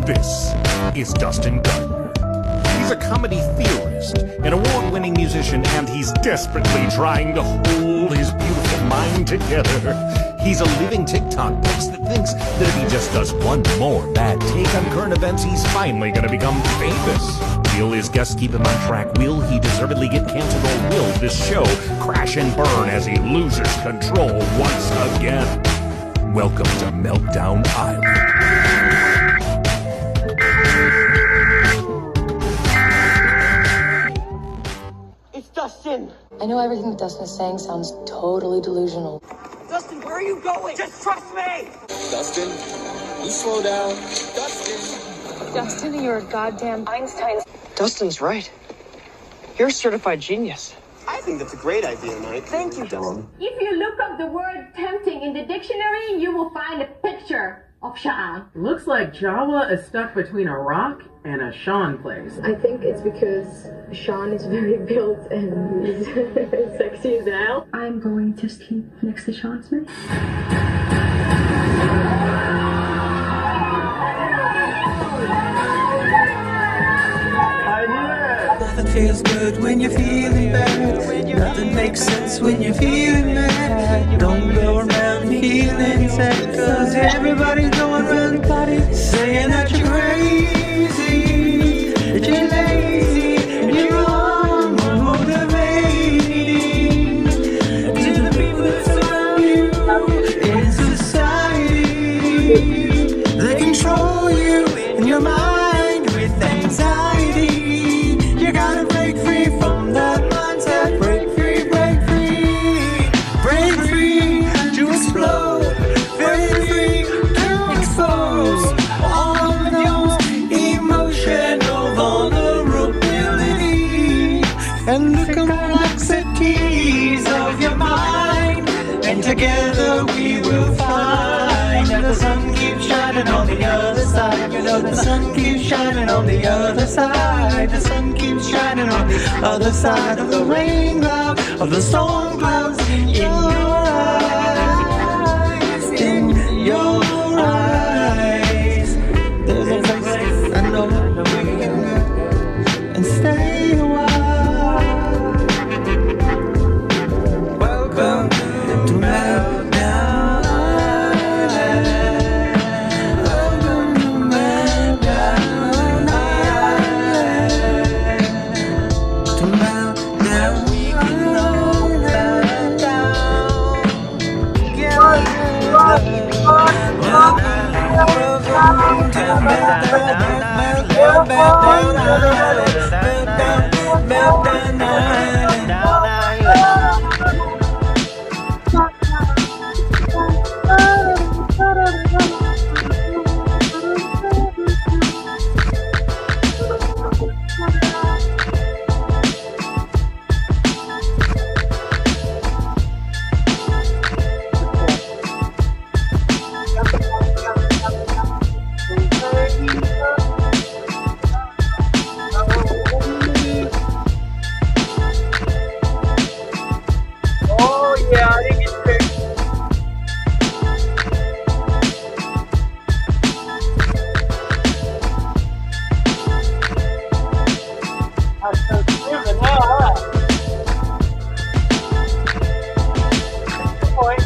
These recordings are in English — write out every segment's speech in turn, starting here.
This is Dustin Gardner. He's a comedy theorist, an award-winning musician, and he's desperately trying to hold his beautiful mind together. He's a living TikTok post that thinks that if he just does one more bad take on current events, he's finally gonna become famous. Will his guests keep him on track? Will he deservedly get canceled, or will this show crash and burn as he loses control once again? Welcome to Meltdown Island. It's Dustin. I know everything that Dustin is saying sounds totally delusional. Dustin, where are you going? Just trust me. Dustin, you slow down. Dustin. Dustin, you're a goddamn Einstein. Dustin's right. You're a certified genius. I think that's a great idea, Mike. Thank you, Dustin. If you look up the word tempting in the dictionary, you will find a picture of Sean. Looks like Jawa is stuck between a rock and a Sean place. I think it's because Sean is very built and he's sexy as hell. I'm going to sleep next to Sean Smith. Nothing feels good when you're feeling bad. Nothing makes sense when you're feeling mad. Don't go around feeling sad, cause everybody's going around saying that you're crazy, that you're lazy, and you're unmotivating. To the people that surround you in society, they control you in your mind with anxiety. You gotta break free from that mindset. Break free, break free. Break free to explode. Break free to expose all of those emotional vulnerability and the complexities of your mind. And together we will find that the sun keeps shining on the other side. You know the sun keeps shining on the other side. The sun keeps shining on the other side of the rain cloud, of the storm clouds in your eyes, in your eyes. There's a place I know we can go and stay a while. Welcome to Meltdown Island. Welcome to Meltdown Island. To Meltdown, we can roll down. Together, welcome to Meltdown Island. Meltdown Island. Oh, yeah, I think it's fair. That's so stupid, huh? Good point.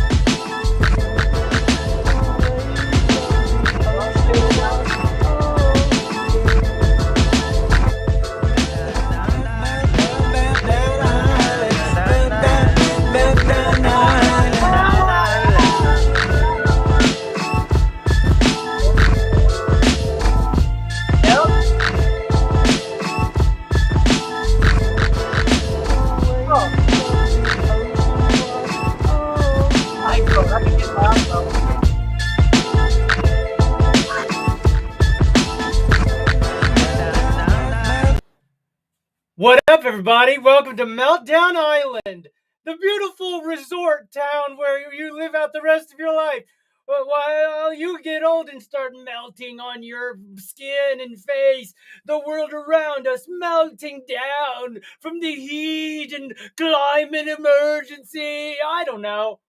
What up, everybody? Welcome to Meltdown Island, the beautiful resort town where you live out the rest of your life. While you get old and start melting on your skin and face, the world around us melting down from the heat and climate emergency. I don't know.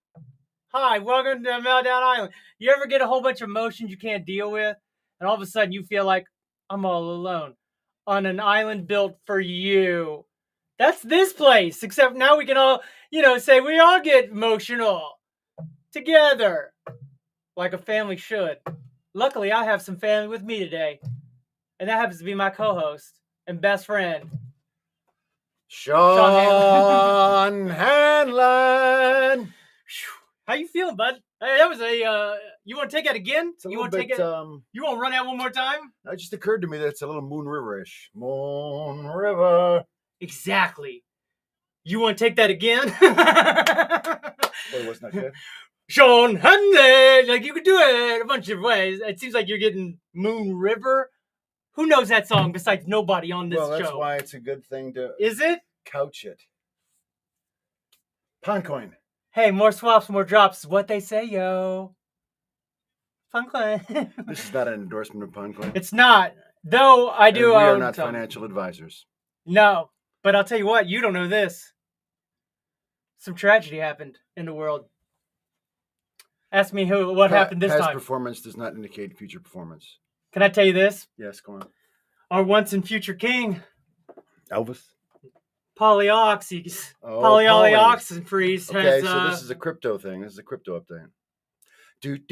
Hi, welcome to Meltdown Island. You ever get a whole bunch of emotions you can't deal with? and all of a sudden you feel like I'm all alone on an island built for you. That's this place, except now we can all, say we all get emotional together like a family should. Luckily, I have some family with me today, and that happens to be my co-host and best friend, Sean Hanlon. How you feeling, bud? Hey, that was a. You want to take that again? You want to take it? You want to run out one more time? It just occurred to me that it's a little Moon River-ish. Moon River. Exactly. You want to take that again? Boy, wasn't that good? Sean Hanlon, like you could do it a bunch of ways. It seems like you're getting Moon River. Who knows that song besides nobody on this show? Well, that's why it's a good thing to. Is it? Couch it. Pond Coin. Hey, more swaps, more drops is what they say, yo. Pond Coin. This is not an endorsement of Pond Coin. It's not. Though I do. And we are not financial advisors. No, but I'll tell you what. You don't know this. Some tragedy happened in the world. Ask me what happened this Past time. performance does not indicate future performance. Can I tell you this? Yes, go on. Our once and future king, Elvis. Polyoxys. Oh, Polyoxys freeze has. Okay, so this is a crypto thing. This is a crypto update. It's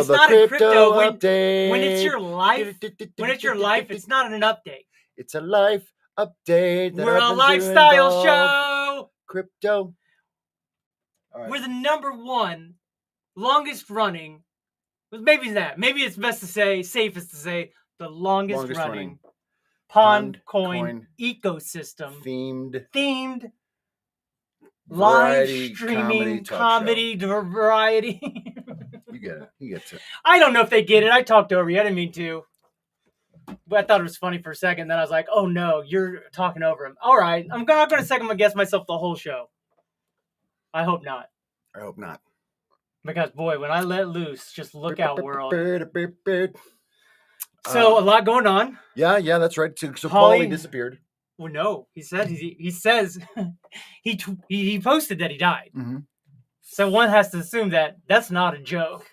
not a crypto when it's your life. When it's your life, it's not an update. It's a life update. We're a lifestyle show. Crypto. All right. We're the #1 longest running. Maybe it's best to say, safest to say, the longest running Pond Coin ecosystem themed live streaming comedy variety. You get it. He gets it. I don't know if they get it. I talked over you. I didn't mean to. But I thought it was funny for a second. Then I was like, oh no, you're talking over him. All right. I'm not going to second guess myself the whole show. I hope not. I hope not. Because, boy, when I let loose, just look out, world. So, a lot going on. Yeah, that's right. So Pauly disappeared. Well, no. He says he posted that he died. Mm-hmm. So, one has to assume that that's not a joke.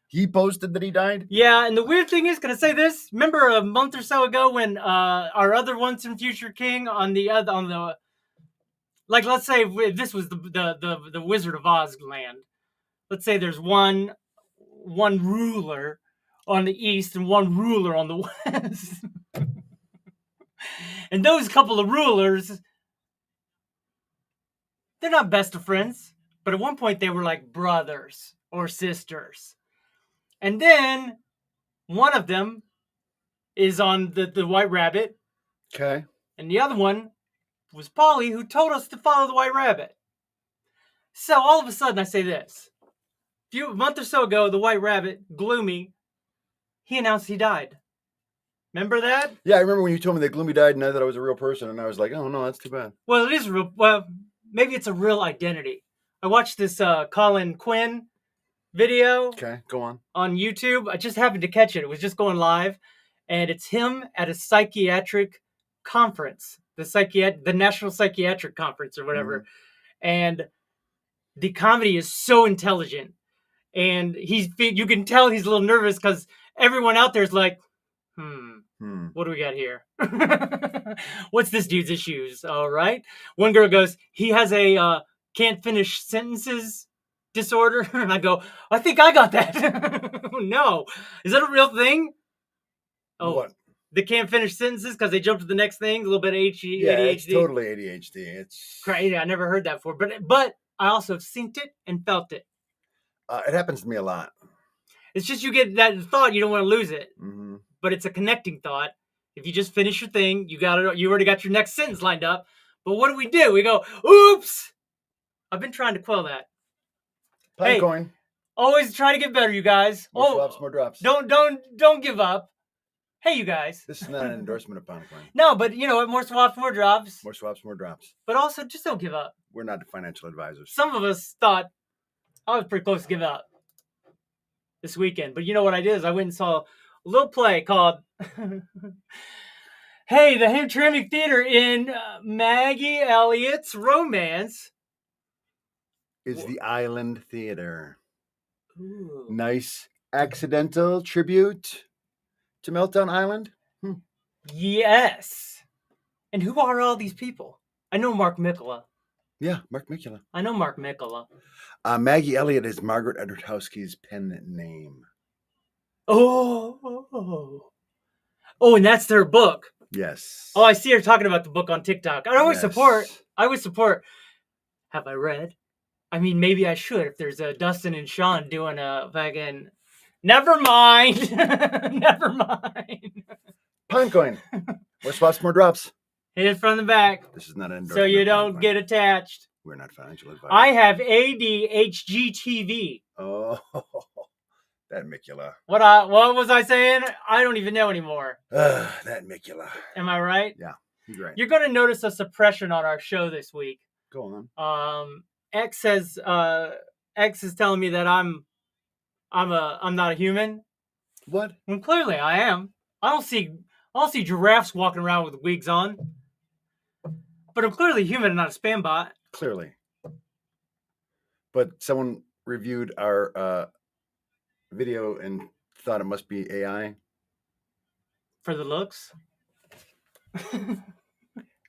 He posted that he died? Yeah, and the weird thing is, can I say this? Remember a month or so ago when our other once and future king like, let's say this was the Wizard of Oz land. Let's say there's one ruler on the east and one ruler on the west. And those couple of rulers, they're not best of friends. But at one point they were like brothers or sisters. And then one of them is on the White Rabbit. Okay. And the other one was Pauly, who told us to follow the White Rabbit. So all of a sudden I say this. A month or so ago, the White Rabbit, Gloomy, he announced he died. Remember that? Yeah, I remember when you told me that Gloomy died and I thought I was a real person, and I was like, oh no, that's too bad. Well, it is real. Well, maybe it's a real identity. I watched this Colin Quinn video. Okay, go on. On YouTube. I just happened to catch it. It was just going live. And it's him at a psychiatric conference. The National Psychiatric Conference or whatever. Mm-hmm. And the comedy is so intelligent. And you can tell he's a little nervous because everyone out there is like, what do we got here? What's this dude's issues? All right. One girl goes, he has a can't finish sentences disorder. And I go, I think I got that. No. Is that a real thing? Oh, what? They can't finish sentences because they jump to the next thing? A little bit of ADHD? Yeah, it's totally ADHD. It's crazy. I never heard that before. But I also have synced it and felt it. It happens to me a lot. It's just you get that thought, you don't want to lose it. Mm-hmm. But it's a connecting thought. If you just finish your thing, you already got your next sentence lined up. But what do? We go, oops! I've been trying to quell that. Coin. Always try to get better, you guys. More swaps, more drops. Don't give up. Hey, you guys. This is not an endorsement of Pond Coin. No, but you know what? More swaps, more drops. More swaps, more drops. But also, just don't give up. We're not financial advisors. Some of us thought I was pretty close to give up this weekend. But you know what I did is I went and saw a little play called Hey, the Hamtramck Theater in Maggie Elliott's Romance. It's the Island Theater. Ooh. Nice, accidental tribute to Meltdown Island? Yes. And who are all these people? I know Mark Mikola. Yeah, Mark Mikola. I know Mark Mikola. Maggie Elliott is Margaret Edwardowski's pen name. Oh, and that's their book. Yes. Oh, I see her talking about the book on TikTok. I would support. Have I read? I mean, maybe I should if there's a Dustin and Sean doing a fucking... Never mind. Never mind. Pine coin. More spots, more drops. Hit it from the back. This is not an endorsement. So you don't get attached. We're not financial advisors. I have ADHGTV. Oh, that Mikola. What was I saying? I don't even know anymore. That Mikola. Am I right? Yeah, you're right. You're going to notice a suppression on our show this week. Go on. X is telling me that I'm not a human. What? Well, clearly I am. I don't see giraffes walking around with wigs on. But I'm clearly human and not a spam bot. Clearly. But someone reviewed our video and thought it must be AI. For the looks.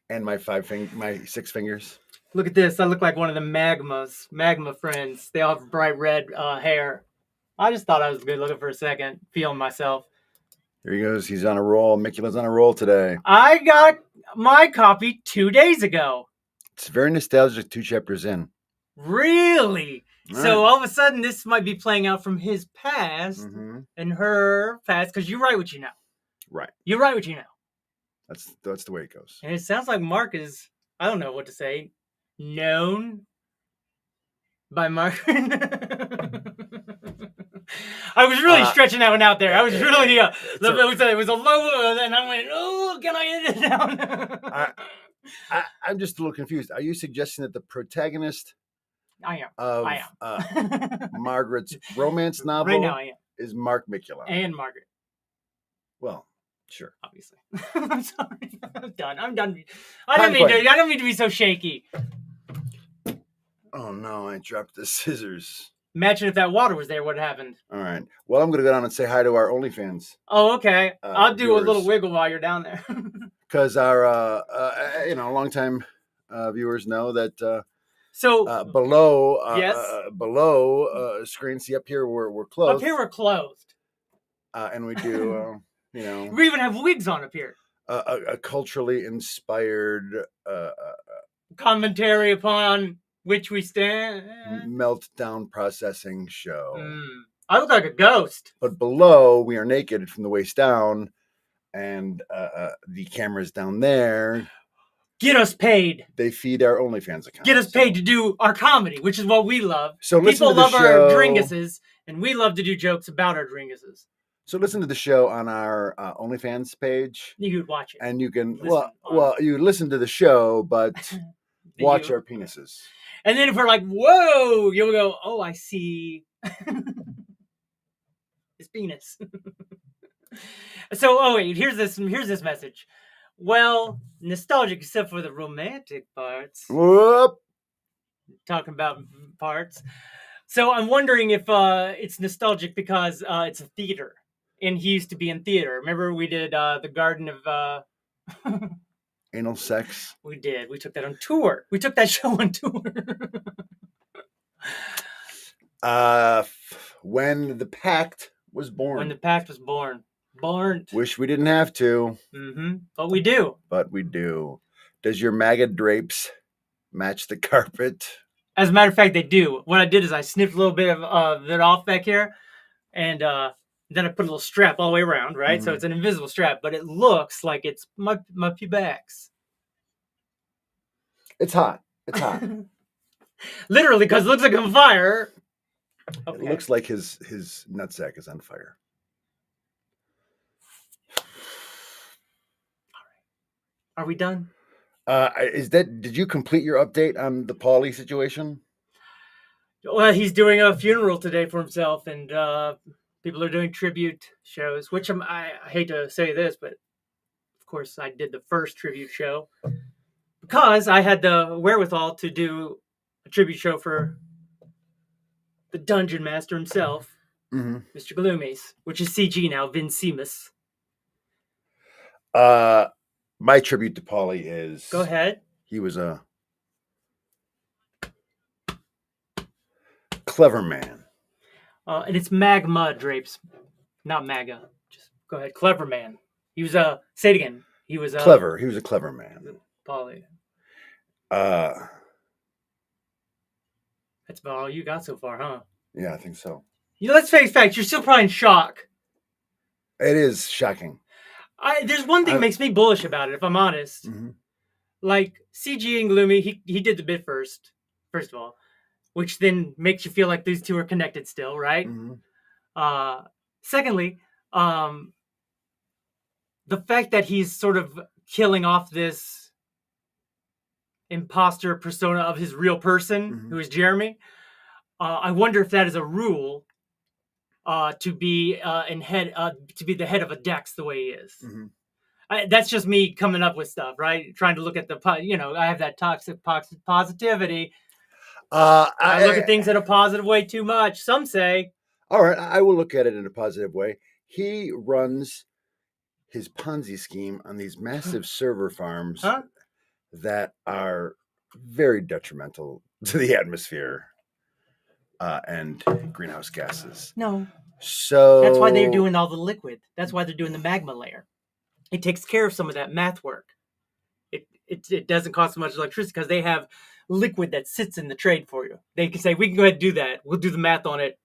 And my 6 fingers. Look at this. I look like one of the magma friends. They all have bright red hair. I just thought I was good looking for a second, feeling myself. Here he goes. He's on a roll. Mikula's on a roll today. I got my copy 2 days ago. It's very nostalgic 2 chapters in. Really? All So right. all of a sudden this might be playing out from his past and her past, because you write what you know. Right. You write what you know. That's the way it goes. And it sounds like Mark is, I don't know what to say, known by Mark. I was really stretching that one out there. I was really, it was a low, and I went, oh, can I edit it down? I'm just a little confused. Are you suggesting that the protagonist I of am. Margaret's romance novel Right now I am. is Mark Mikola? And Margaret. Well, sure. Obviously. I'm sorry. I'm done. I don't mean to be so shaky. Oh no, I dropped the scissors. Imagine if that water was there, what happened? All right. Well, I'm going to go down and say hi to our OnlyFans. Oh, okay. I'll do viewers. a little wiggle while you're down there. Because our, longtime viewers know that below, below screen, see up here we're closed. Up here we're closed. And we do, we even have wigs on up here. A culturally inspired commentary upon which we stand. Meltdown processing show. I look like a ghost. But below, we are naked from the waist down, and the camera's down there. Get us paid. They feed our OnlyFans account. Get us paid to do our comedy, which is what we love. So people love our dringuses, and we love to do jokes about our dringuses. So listen to the show on our OnlyFans page. You could watch it. And you can, you listen to the show, but watch our penises. And then if we're like, whoa, you'll go, oh, I see his penis. So, wait, here's this message. Well, nostalgic except for the romantic parts. Whoop. Talking about parts. So I'm wondering if it's nostalgic because it's a theater. And he used to be in theater. Remember we did the Garden of... Anal sex. We did. We took that on tour. We took that show on tour. When the Pact was born. When the Pact was born. Wish we didn't have to. But we do. Does your MAGA drapes match the carpet? As a matter of fact, they do. What I did is I snipped a little bit of it off back here. And then I put a little strap all the way around, right? So it's an invisible strap, but it looks like it's my pubics. It's hot. It's hot. Literally, because it looks like on fire. Okay. It looks like his nutsack is on fire. Are we done? Did you complete your update on the PAULY situation? Well, he's doing a funeral today for himself, and people are doing tribute shows, which I hate to say this, but of course I did the first tribute show because I had the wherewithal to do a tribute show for the Dungeon Master himself. Mr. Gloomies, which is CG now, Vincimus. My tribute to Pauly is... Go ahead. He was a clever man. And it's Magma Drapes, not MAGA. Just go ahead. Clever man. He was a... say it again. He was a... Clever. He was a clever man. Pauly. That's about all you got so far, huh? Yeah, I think so. Let's face facts. You're still probably in shock. It is shocking. There's one thing that makes me bullish about it, if I'm honest. Like, CG and Gloomy, he did the bit first of all, which then makes you feel like these two are connected still, right? Secondly, the fact that he's sort of killing off this imposter persona of his real person, who is Jeremy. I wonder if that is a rule to be to be the head of a Dex the way he is. That's just me coming up with stuff, right? Trying to look at the, I have that toxic positivity. I look at things in a positive way too much. Some say. All right, I will look at it in a positive way. He runs his Ponzi scheme on these massive server farms that are very detrimental to the atmosphere and greenhouse gases. No. So that's why they're doing all the liquid. That's why they're doing the magma layer. It takes care of some of that math work. It doesn't cost much electricity because they have liquid that sits in the trade for you. They can say, we can go ahead and do that. We'll do the math on it.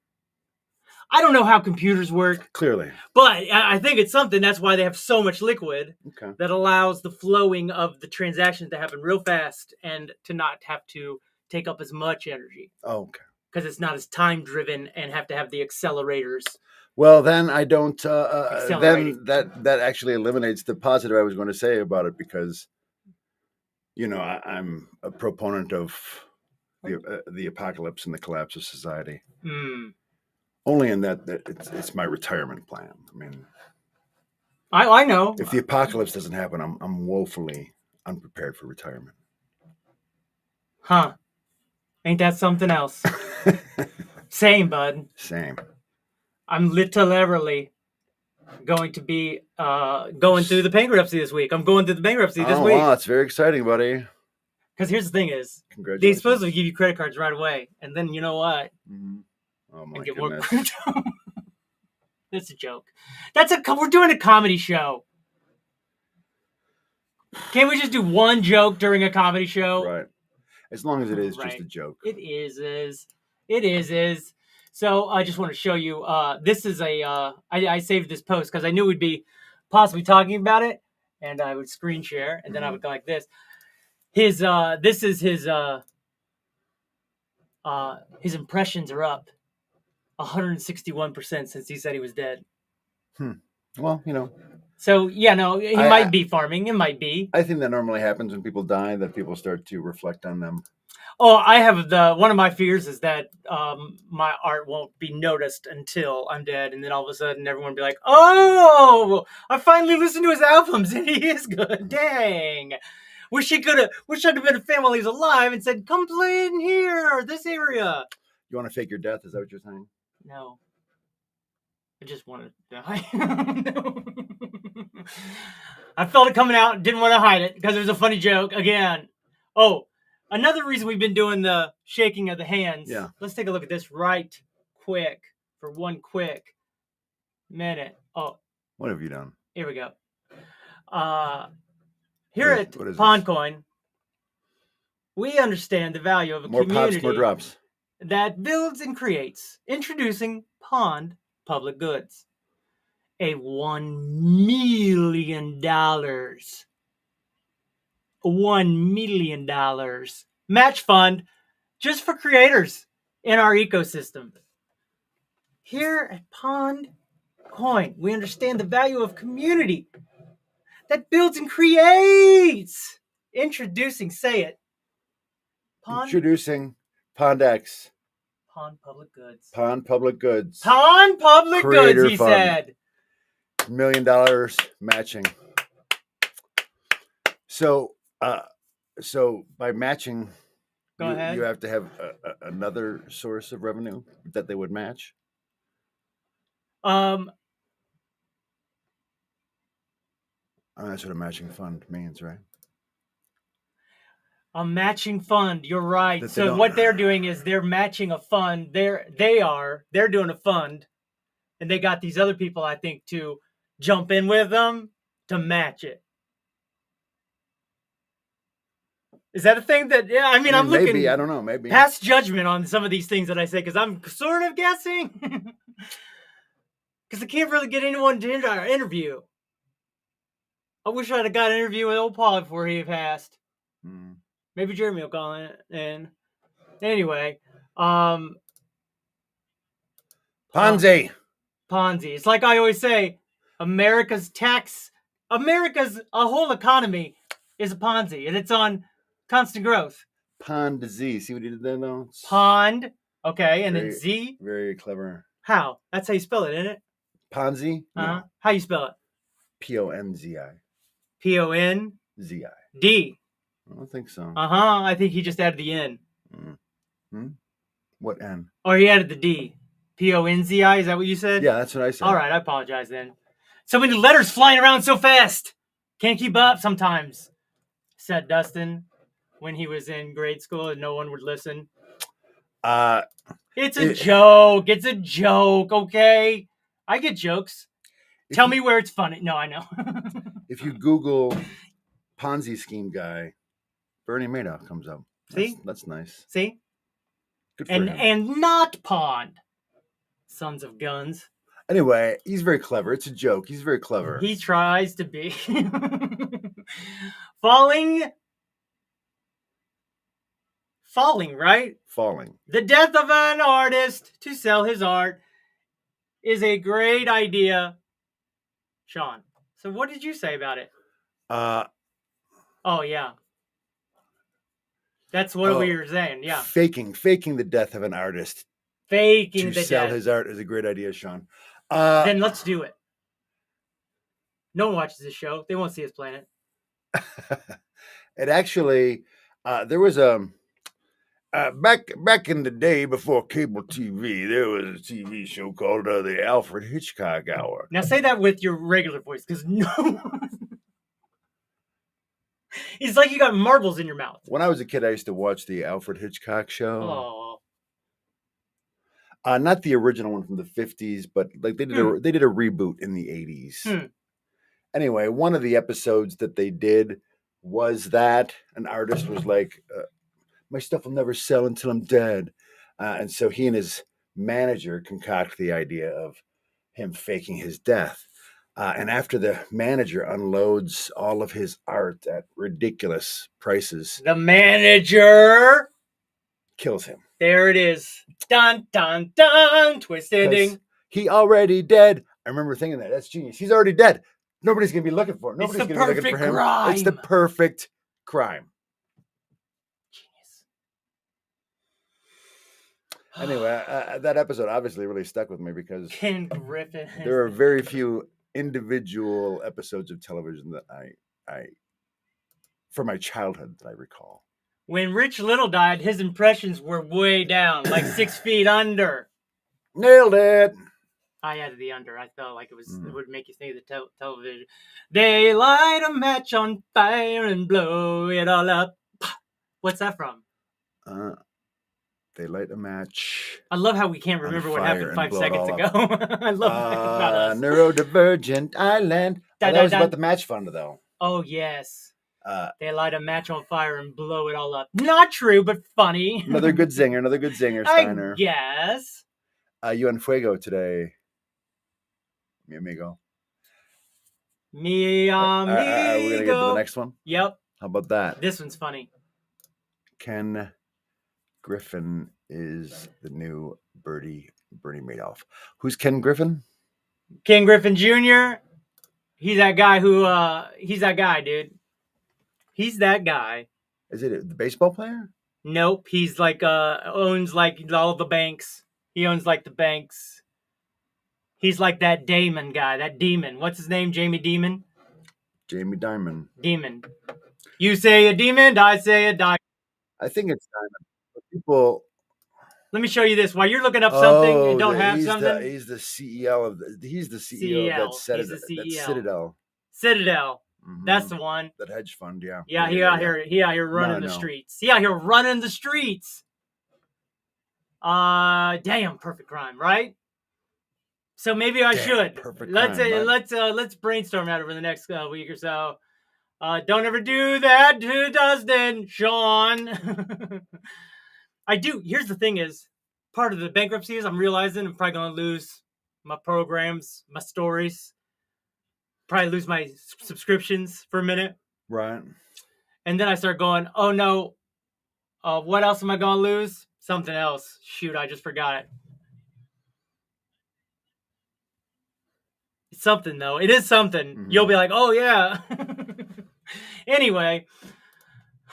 I don't know how computers work. Clearly. But I think it's something. That's why they have so much liquid that allows the flowing of the transactions to happen real fast and to not have to take up as much energy. Oh, okay. Because it's not as time driven and have to have the accelerators. Well, then I don't. Then that actually eliminates the positive I was going to say about it because, I'm a proponent of the apocalypse and the collapse of society. Only in that it's my retirement plan. I mean, I know if the apocalypse doesn't happen, I'm woefully unprepared for retirement. Huh? Ain't that something else? Same, bud. Same. I'm literally going to be going through the bankruptcy this week. I'm going through the bankruptcy this week. Wow, it's very exciting, buddy. Because here's the thing is, congratulations. They supposedly give you credit cards right away. And then you know what? Oh my get goodness. More That's a joke. We're doing a comedy show. Can't we just do one joke during a comedy show? Right. As long as it is just a joke. It is. So I just want to show you. This is I saved this post because I knew we'd be possibly talking about it, and I would screen share, and then I would go like this. This is his impressions are up 161% since he said he was dead. Well, So yeah, no, he might be farming. It might be. I think that normally happens when people die, that people start to reflect on them. Oh, I have one of my fears is that my art won't be noticed until I'm dead, and then all of a sudden everyone will be like, "Oh, I finally listened to his albums, and he is good." Dang. Wish I'd have been a fan while he was alive and said, "Come play in here, this area." You want to fake your death? Is that what you're saying? No. I just want to die. No. I felt it coming out, didn't want to hide it because it was a funny joke again. Oh, another reason we've been doing the shaking of the hands. Yeah. Let's take a look at this right quick for one quick minute. Oh. What have you done? Here we go. Here at Pond Coin, we understand the value of a community. More pops, more drops. That builds and creates. Introducing Pond Public Goods. A $1 million. $1 million match fund just for creators in our ecosystem. Here at Pond Coin, we understand the value of community that builds and creates. Introducing, say it. Introducing Pond X. Pond Public Goods. Pond Public Goods. Pond Public Creator Goods, he fund. said. $1 million matching. So by matching, Go ahead. You have to have another source of revenue that they would match. That's what a matching fund means, right? A matching fund. You're right. That they So don't- what they're doing is they're matching a fund. They're doing a fund, and they got these other people, I think, to jump in with them to match it. Is that a thing that? Yeah, I mean, I'm looking. Maybe, I don't know. Maybe pass judgment on some of these things that I say because I'm sort of guessing. Because I can't really get anyone to interview. I wish I'd have got an interview with old Paul before he passed. Maybe Jeremy will call in. Anyway, Ponzi. Ponzi. It's like I always say, America's whole economy is a Ponzi, and it's on constant growth. Pond Z. See what he did there, though? Pond. Okay, and then Z. Very clever. How? That's how you spell it, isn't it? Ponzi? No. How you spell it? P-O-N-Z-I. P-O-N-Z-I. I don't think so. I think he just added the N. What N? Or he added the D. P-O-N-Z-I, is that what you said? Yeah, that's what I said. All right, I apologize then. So many letters flying around so fast. Can't keep up sometimes, said Dustin when he was in grade school and no one would listen. It's a joke. It's a joke, okay? I get jokes. Tell me where it's funny. No, I know. If you Google Ponzi scheme guy, Bernie Madoff comes up. See? That's nice. See? Good for him. And not Pond. Sons of guns. Anyway, he's very clever. It's a joke. He's very clever. He tries to be. Falling, right? Falling. The death of an artist to sell his art is a great idea, Sean. So what did you say about it? Oh, yeah. That's what we were saying, yeah. Faking the death of an artist. Faking to the sell death. his art is a great idea, Sean. Then let's do it. No one watches this show. They won't see us playing it. It actually, there was a back in the day before cable TV, there was a TV show called the Alfred Hitchcock Hour. Now say that with your regular voice, because no one... It's like you got marbles in your mouth. When I was a kid, I used to watch the Alfred Hitchcock show. Oh. Not the original one from the 50s, but like they did a reboot in the 80s. Anyway, one of the episodes that they did was that an artist was like, my stuff will never sell until I'm dead. And so he and his manager concoct the idea of him faking his death. And after the manager unloads all of his art at ridiculous prices, the manager kills him. There it is. Dun, dun, dun. Twist ending. He already dead. I remember thinking that. That's genius. He's already dead. Nobody's going to be looking for him. Nobody's going to be looking for him. Crime. It's the perfect crime. Genius. Anyway, that episode obviously really stuck with me because Ken Griffin. There are very few individual episodes of television that I from my childhood that I recall. When Rich Little died, his impressions were way down, like 6 feet under. Nailed it. I added the under. I felt like it would make you think of the television. They light a match on fire and blow it all up. What's that from? They light a match. I love how we can't remember what happened 5 seconds ago. I love that about us. Neurodivergent Island. That was about the match fund, though. Oh, yes. They light a match on fire and blow it all up. Not true, but funny. Another good zinger, Steiner. Yes. You en fuego today, mi amigo. Mi amigo. We're going to get to the next one? Yep. How about that? This one's funny. Ken Griffin is the new Bernie Madoff. Who's Ken Griffin? Ken Griffin Jr. He's that guy he's that guy, dude. He's that guy. Is it the baseball player? Nope. He's like, owns like all the banks. He owns like the banks. He's like that Damon guy, that Demon. What's his name? Jamie Demon? Jamie Dimon. Demon. You say a demon, I say a diamond. I think it's Diamond. People. Let me show you this. While you're looking up something and don't have he's something. He's the CEO of that Citadel. Citadel. That's the one. That hedge fund, yeah. Yeah, he out here running the streets. He out here running the streets. Damn, perfect crime, right? So maybe I should. Let's brainstorm that over the next week or so. Don't ever do that to DUSTiN, Sean. I do. Here's the thing is, part of the bankruptcy is I'm realizing I'm probably going to lose my programs, my stories. Probably lose my subscriptions for a minute. Right. And then I start going, oh no, what else am I going to lose? Something else. Shoot, I just forgot it. It's something though. It is something. Mm-hmm. You'll be like, oh yeah. Anyway,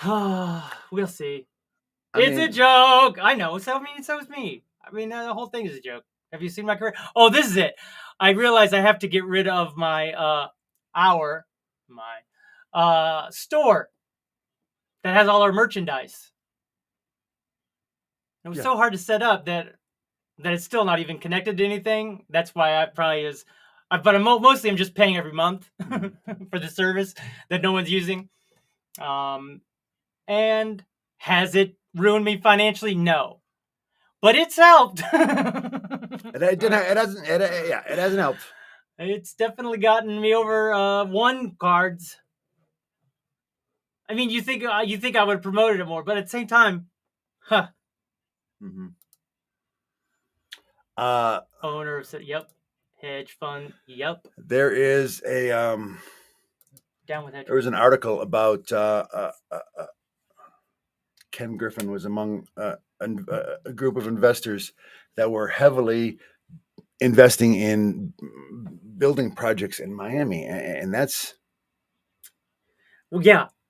we'll see. It's a joke. I know. So is me. I mean, the whole thing is a joke. Have you seen my career? Oh, this is it. I realized I have to get rid of my store that has all our merchandise. It was so hard to set up that it's still not even connected to anything. That's why I probably is. But mostly I'm just paying every month for the service that no one's using. And has it ruined me financially? No. But it's helped. It hasn't helped. It's definitely gotten me over one cards. I mean, you think I would have promoted it more, but at the same time, Mm-hmm. Owner of hedge fund, There is a down with hedge. There was an article about Ken Griffin was among a group of investors that were heavily investing in building projects in Miami, and that's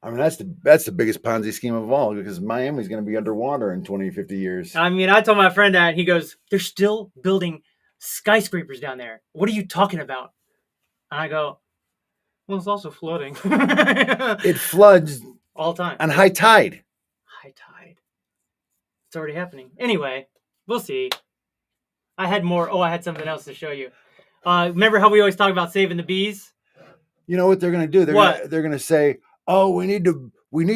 I mean, that's the biggest Ponzi scheme of all, because Miami's going to be underwater in 20, 50 years. I mean, I told my friend that. He goes, they're still building skyscrapers down there. What are you talking about? And I go, well, it's also flooding. It floods all the time. On high tide. High tide. It's already happening. Anyway, we'll see. I had more. Oh, I had something else to show you. Remember how we always talk about saving the bees? You know what they're going to do? They're going to say, oh, we need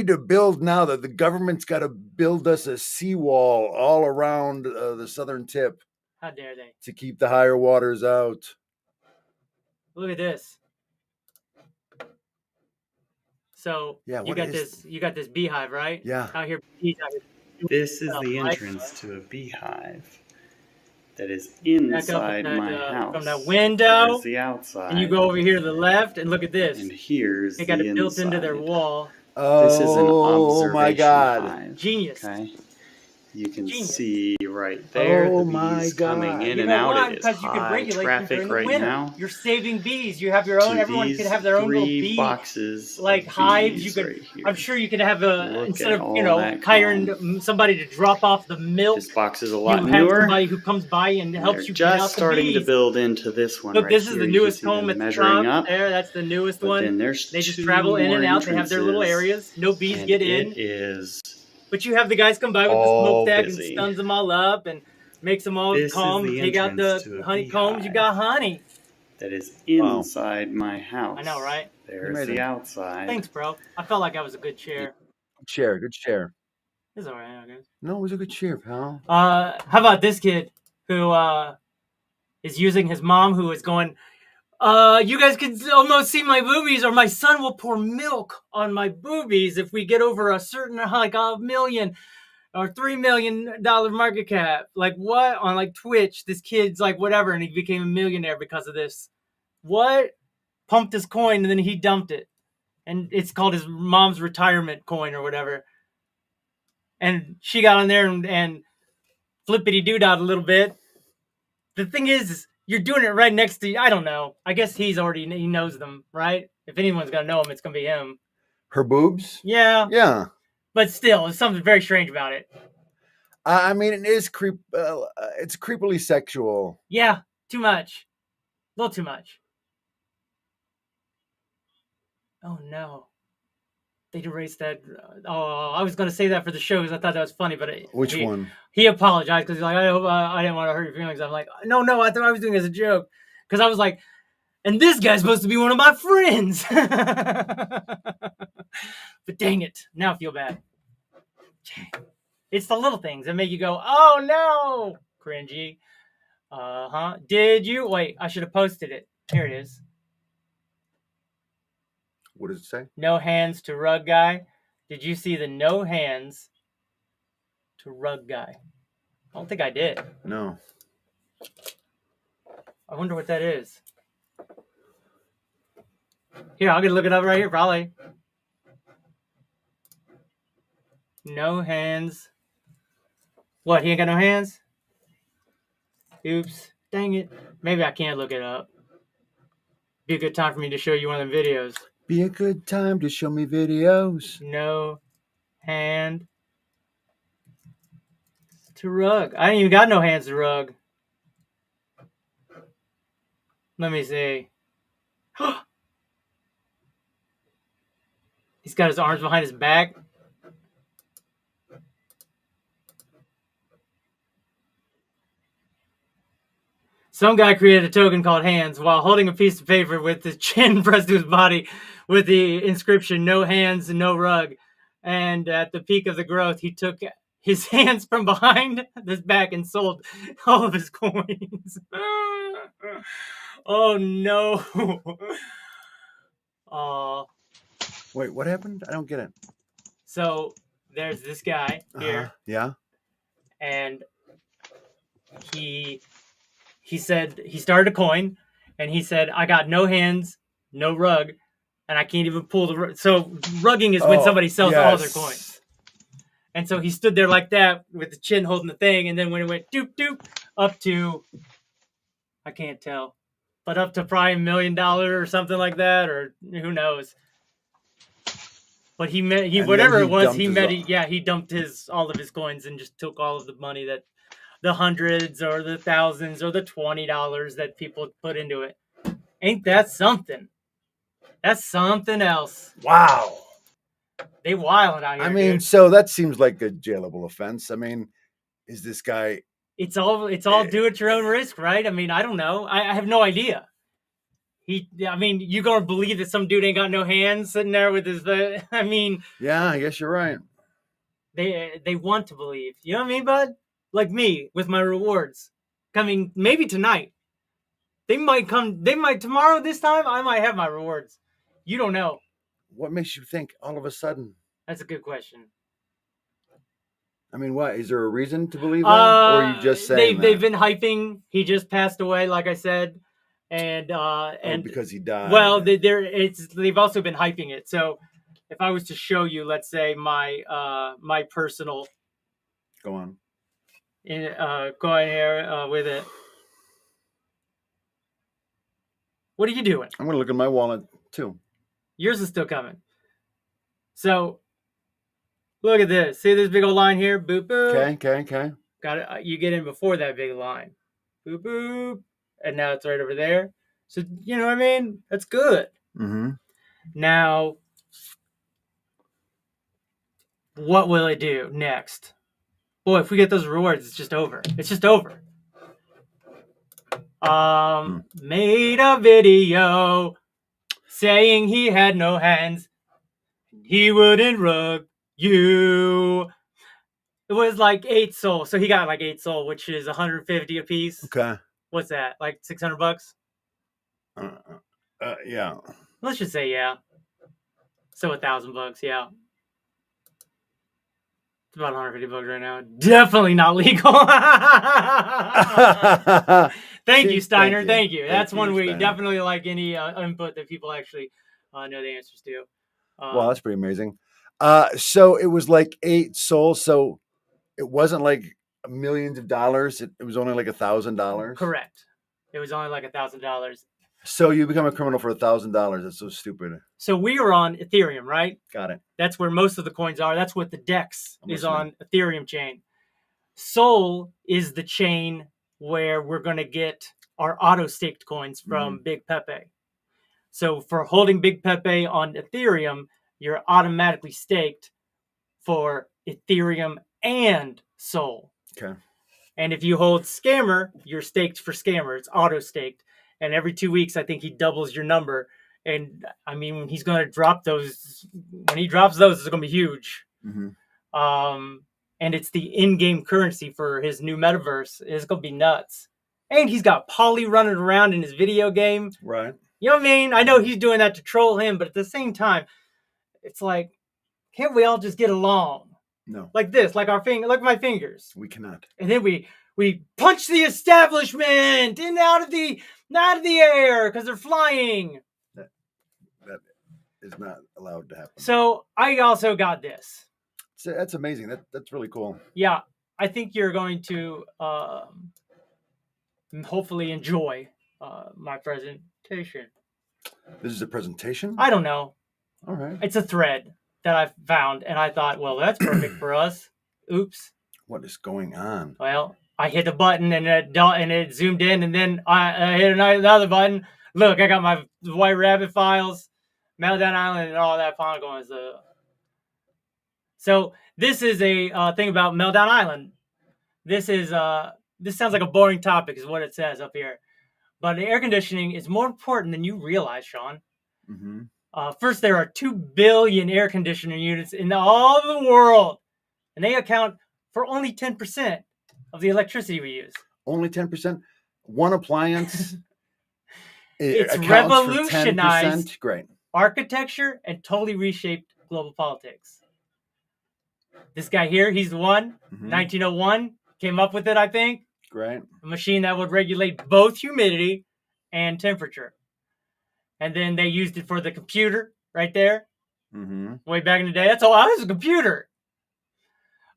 to build now that the government's got to build us a seawall all around the southern tip. How dare they? To keep the higher waters out. Look at this. So you got this beehive, right? Yeah. Out here. This is the entrance to a beehive that is inside my house. From that window. There's the outside. And you go over here to the left and look at this. And here's they got it built inside. into their wall. This is an observation my God. hive. Genius. Okay. You can see right there the bees coming in and out. It is high traffic right now. You're saving bees. You have your own. Everyone can have their own little bee boxes like hives. You could. Right, I'm sure you could have instead of hiring somebody to drop off the milk. This box is a lot you newer. Have somebody who comes by and helps you. Just starting to build into this one. Look, right this is here. the newest home at the top. Up. There, that's the newest one. Then there's they just travel in and out. They have their little areas. No bees get in. It is. But you have the guys come by with the smokestack and stuns them all up and makes them all calm. Take out the honeycombs. You got honey. That is inside my house. I know, right? There's the outside. Thanks, bro. I felt like I was a good chair. Good chair. It's all right, I guess. No, it was a good chair, pal. How about this kid who is using his mom, who is going, you guys can almost see my boobies, or my son will pour milk on my boobies if we get over a certain, like $1 million or $3 million market cap. Like what? On like Twitch, this kid's like whatever, and he became a millionaire because of this. What? Pumped his coin and then he dumped it. And it's called his mom's retirement coin or whatever. And she got on there and flippity-doo-dah a little bit. The thing is, you're doing it right next to, I don't know. I guess he knows them, right? If anyone's going to know him, it's going to be him. Her boobs? Yeah. Yeah. But still, there's something very strange about it. I mean, it is it's creepily sexual. Yeah, too much. A little too much. Oh, no. They'd erase that. Oh, I was going to say that for the show because I thought that was funny, but Which one? He apologized because he's like, I hope I didn't want to hurt your feelings. I'm like, no, I thought I was doing it as a joke because I was like, and this guy's supposed to be one of my friends. But dang it, now I feel bad. It's the little things that make you go, oh no, cringy. Did you wait? I should have posted it. Here it is. What does it say? No hands to rug guy. Did you see the no hands to rug guy? I don't think I did. No. I wonder what that is. Here, I'm gonna look it up right here, probably. No hands. What, he ain't got no hands? Oops. Dang it. Maybe I can't look it up. Be a good time for me to show you one of them videos. Be a good time to show me videos. No hand to rug. I ain't even got no hands to rug. Let me see. He's got his arms behind his back. Some guy created a token called Hands while holding a piece of paper with his chin pressed to his body with the inscription, no hands and no rug. And at the peak of the growth, he took his hands from behind his back and sold all of his coins. Oh, no. Wait, what happened? I don't get it. So there's this guy here. Yeah. And he said he started a coin, and he said, I got no hands, no rug, and I can't even pull the rug. So rugging is when somebody sells all their coins. And so he stood there like that with the chin holding the thing, and then when it went doop doop up to, I can't tell, but up to probably $1 million or something like that, or who knows. But he whatever it was, he dumped all of his coins and just took all of the money that the hundreds or the thousands or the $20 that people put into it. Ain't that something? That's something else. Wow. They wilding out here. I mean, dude. So that seems like a jailable offense. I mean, is this guy? It's all do at your own risk, right? I mean, I don't know. I have no idea. You gonna believe that some dude ain't got no hands sitting there with his? I mean, yeah, I guess you're right. They want to believe. You know what I mean, bud? Like me with my rewards coming maybe tonight. They might tomorrow this time. I might have my rewards. You don't know. What makes you think all of a sudden? That's a good question. I mean, what is there a reason to believe that, or are you just saying they've been hyping? He just passed away, like I said, and because he died. Well, they've also been hyping it. So if I was to show you, let's say my personal, go on. Go in here with it. What are you doing? I'm gonna look at my wallet too. Yours is still coming. So look at this. See this big old line here? Boop boop. Okay. Got it. You get in before that big line. Boop boop. And now it's right over there. So you know what I mean? That's good. Mm-hmm. Now, what will it do next? Boy, if we get those rewards, it's just over. It's just over. Made a video saying he had no hands. He wouldn't rug you. It was like 8 soul. So he got like 8 soul, which is 150 a piece. Okay. What's that? Like $600? Yeah. Let's just say yeah. So $1,000, yeah. It's about $150 right now. Definitely not legal. Thank you, Steiner. Thank you. That's one we definitely like any input that people actually know the answers to. Wow, that's pretty amazing. So it was like 8 souls. So it wasn't like millions of dollars. It was only like $1,000. Correct. It was only like $1,000. So you become a criminal for $1,000. That's so stupid. So we are on Ethereum, right? Got it. That's where most of the coins are. That's what the DEX is on Ethereum chain. Sol is the chain where we're going to get our auto-staked coins from BiGPepe. So for holding BiGPepe on Ethereum, you're automatically staked for Ethereum and Sol. Okay. And if you hold Scammer, you're staked for Scammer. It's auto-staked. And every 2 weeks, I think he doubles your number. And, I mean, when he's going to drop those, when he drops those, it's going to be huge. And it's the in-game currency for his new metaverse. It's going to be nuts. And he's got PAULY running around in his video game. Right. You know what I mean? I know he's doing that to troll him, but at the same time, it's like, can't we all just get along? No. Like this, like my fingers. We cannot. And then we punch the establishment and out of the air because they're flying. That is not allowed to happen. So I also got this. So that's amazing. That's really cool. Yeah, I think you're going to hopefully enjoy my presentation. This is a presentation? I don't know. All right. It's a thread that I found, and I thought, well, that's perfect for us. Oops. What is going on? Well, I hit a button, and it zoomed in, and then I hit another button. Look, I got my White Rabbit files, Meltdown Island, and all that Pond Cove. So this is a thing about Meltdown Island. This sounds like a boring topic, is what it says up here. But air conditioning is more important than you realize, Sean. Mm-hmm. First, there are 2 billion air conditioner units in all the world, and they account for only 10% of the electricity we use. Only 10%? One appliance? It's revolutionized Great. Architecture and totally reshaped global politics. This guy here, he's the one, 1901, came up with it, I think. Great. A machine that would regulate both humidity and temperature. And then they used it for the computer right there. Way back in the day. That's all. I was a computer.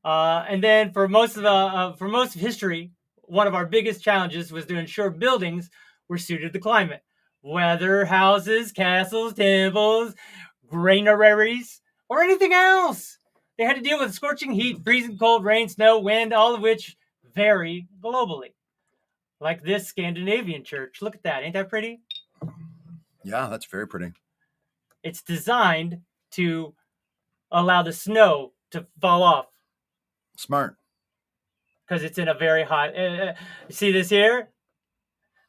And then for most of history, one of our biggest challenges was to ensure buildings were suited to the climate. Whether houses, castles, temples, granaries, or anything else. They had to deal with scorching heat, freezing cold, rain, snow, wind, all of which vary globally. Like this Scandinavian church. Look at that. Ain't that pretty? Yeah, that's very pretty. It's designed to allow the snow to fall off. Smart. Because it's in a very hot... see this here?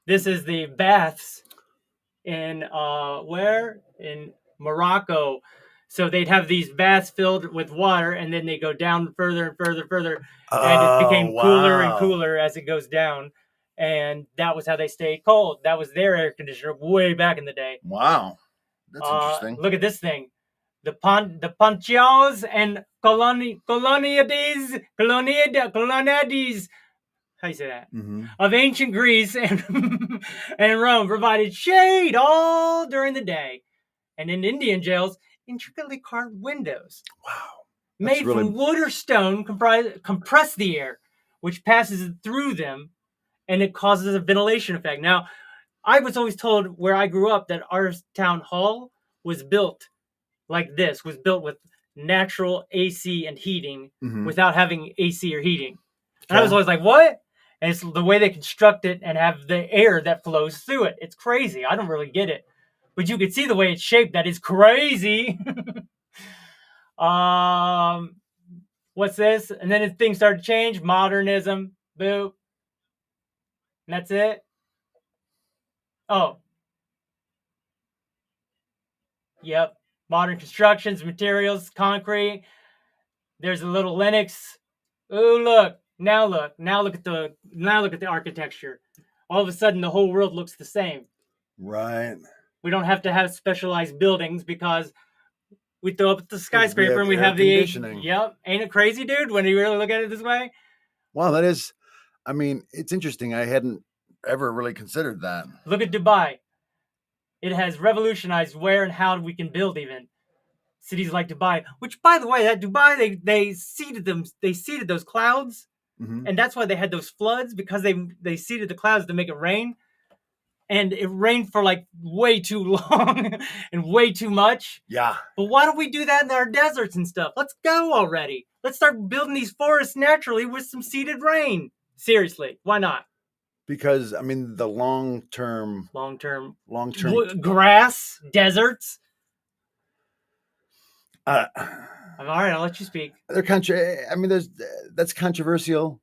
This is the baths in... where? In Morocco. So they'd have these baths filled with water, and then they go down further and further. And it became cooler and cooler as it goes down. And that was how they stayed cold. That was their air conditioner way back in the day. Wow. That's interesting. Look at this thing. The Pontios and Colonnades. How you say that? Of ancient Greece and Rome provided shade all during the day. And in Indian jails, intricately carved windows. Wow. Made from wood or stone compress the air, which passes through them, and it causes a ventilation effect. Now, I was always told where I grew up that our town hall was built like this, was built with natural AC and heating without having AC or heating. And I was always like, what? And it's the way they construct it and have the air that flows through it. It's crazy. I don't really get it. But you can see the way it's shaped. That is crazy. What's this? And then things started to change. Modernism. Boop. And that's it. Oh. Yep. Modern constructions, materials, concrete. There's a little Linux. Ooh, look. Now look. Now look at the architecture. All of a sudden, the whole world looks the same. Right. We don't have to have specialized buildings because we throw up the skyscraper and we have the conditioning. Yep. Ain't it crazy, dude, when you really look at it this way? Wow, that is, I mean, it's interesting. I hadn't ever really considered that. Look at Dubai. It has revolutionized where and how we can build even. Cities like Dubai, which, by the way, that Dubai, they seeded those clouds. And that's why they had those floods, because they seeded the clouds to make it rain. And it rained for like way too long and way too much. Yeah. But why don't we do that in our deserts and stuff? Let's go already. Let's start building these forests naturally with some seeded rain. Seriously, why not? Because, I mean, the long-term grass, deserts. All right, I'll let you speak. That's controversial,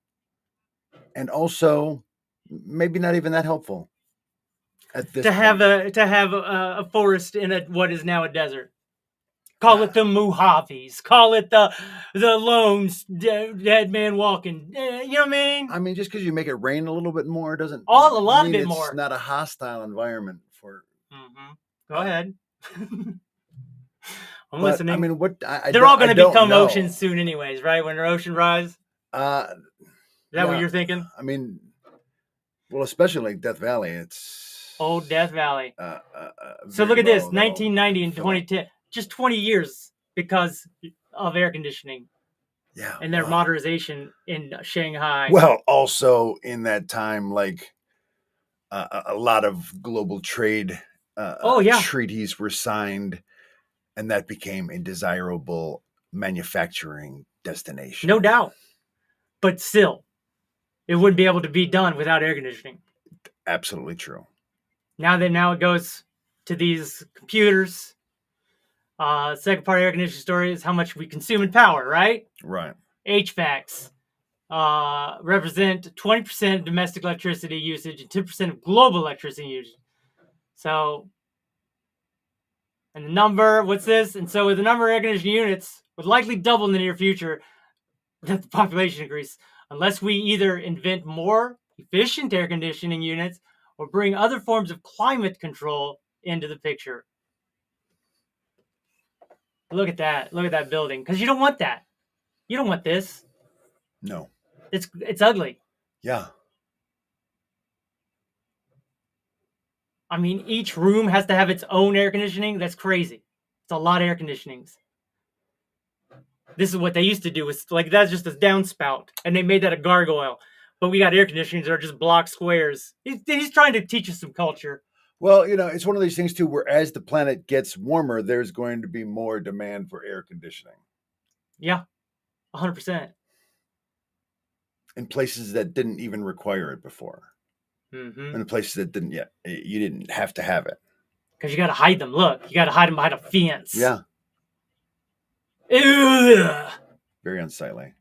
and also maybe not even that helpful at this To have point. a forest in what is now a desert. Call it the Mojaves. Call it the lone dead man walking. You know what I mean? Just because you make it rain a little bit more doesn't a lot mean bit it's more. not a hostile environment for. Go ahead. I'm But, listening. they're all going to become oceans soon, anyways, right? When they're ocean rise. Is that what you're thinking? Well, especially like Death Valley, it's old Death Valley. So look at this: 1990 and 2010, just 20 years because of air conditioning. Yeah, and their modernization in Shanghai. Well, also in that time, like a lot of global trade treaties were signed, and that became a desirable manufacturing destination. No doubt. But still, it wouldn't be able to be done without air conditioning. Absolutely true. Now it goes to these computers. Second part of air conditioning story is how much we consume in power, right? Right. HVACs represent 20% of domestic electricity usage and 10% of global electricity usage. So, and the number, what's this? And so with the number of air conditioning units would likely double in the near future that the population increase, unless we either invent more efficient air conditioning units or bring other forms of climate control into the picture. Look at that. Look at that building. Because you don't want that. You don't want this. No. It's ugly. Yeah. Each room has to have its own air conditioning. That's crazy. It's a lot of air conditionings. This is what they used to do. Was like that's just a downspout, and they made that a gargoyle. But we got air conditionings that are just block squares. He's trying to teach us some culture. Well, it's one of these things too, where as the planet gets warmer, there's going to be more demand for air conditioning. Yeah, 100%. In places that didn't even require it before. Mm-hmm. In places that didn't yet, you didn't have to have it. Because you got to hide them. Look, you got to hide them behind a fence. Yeah. Ugh. Very unsightly.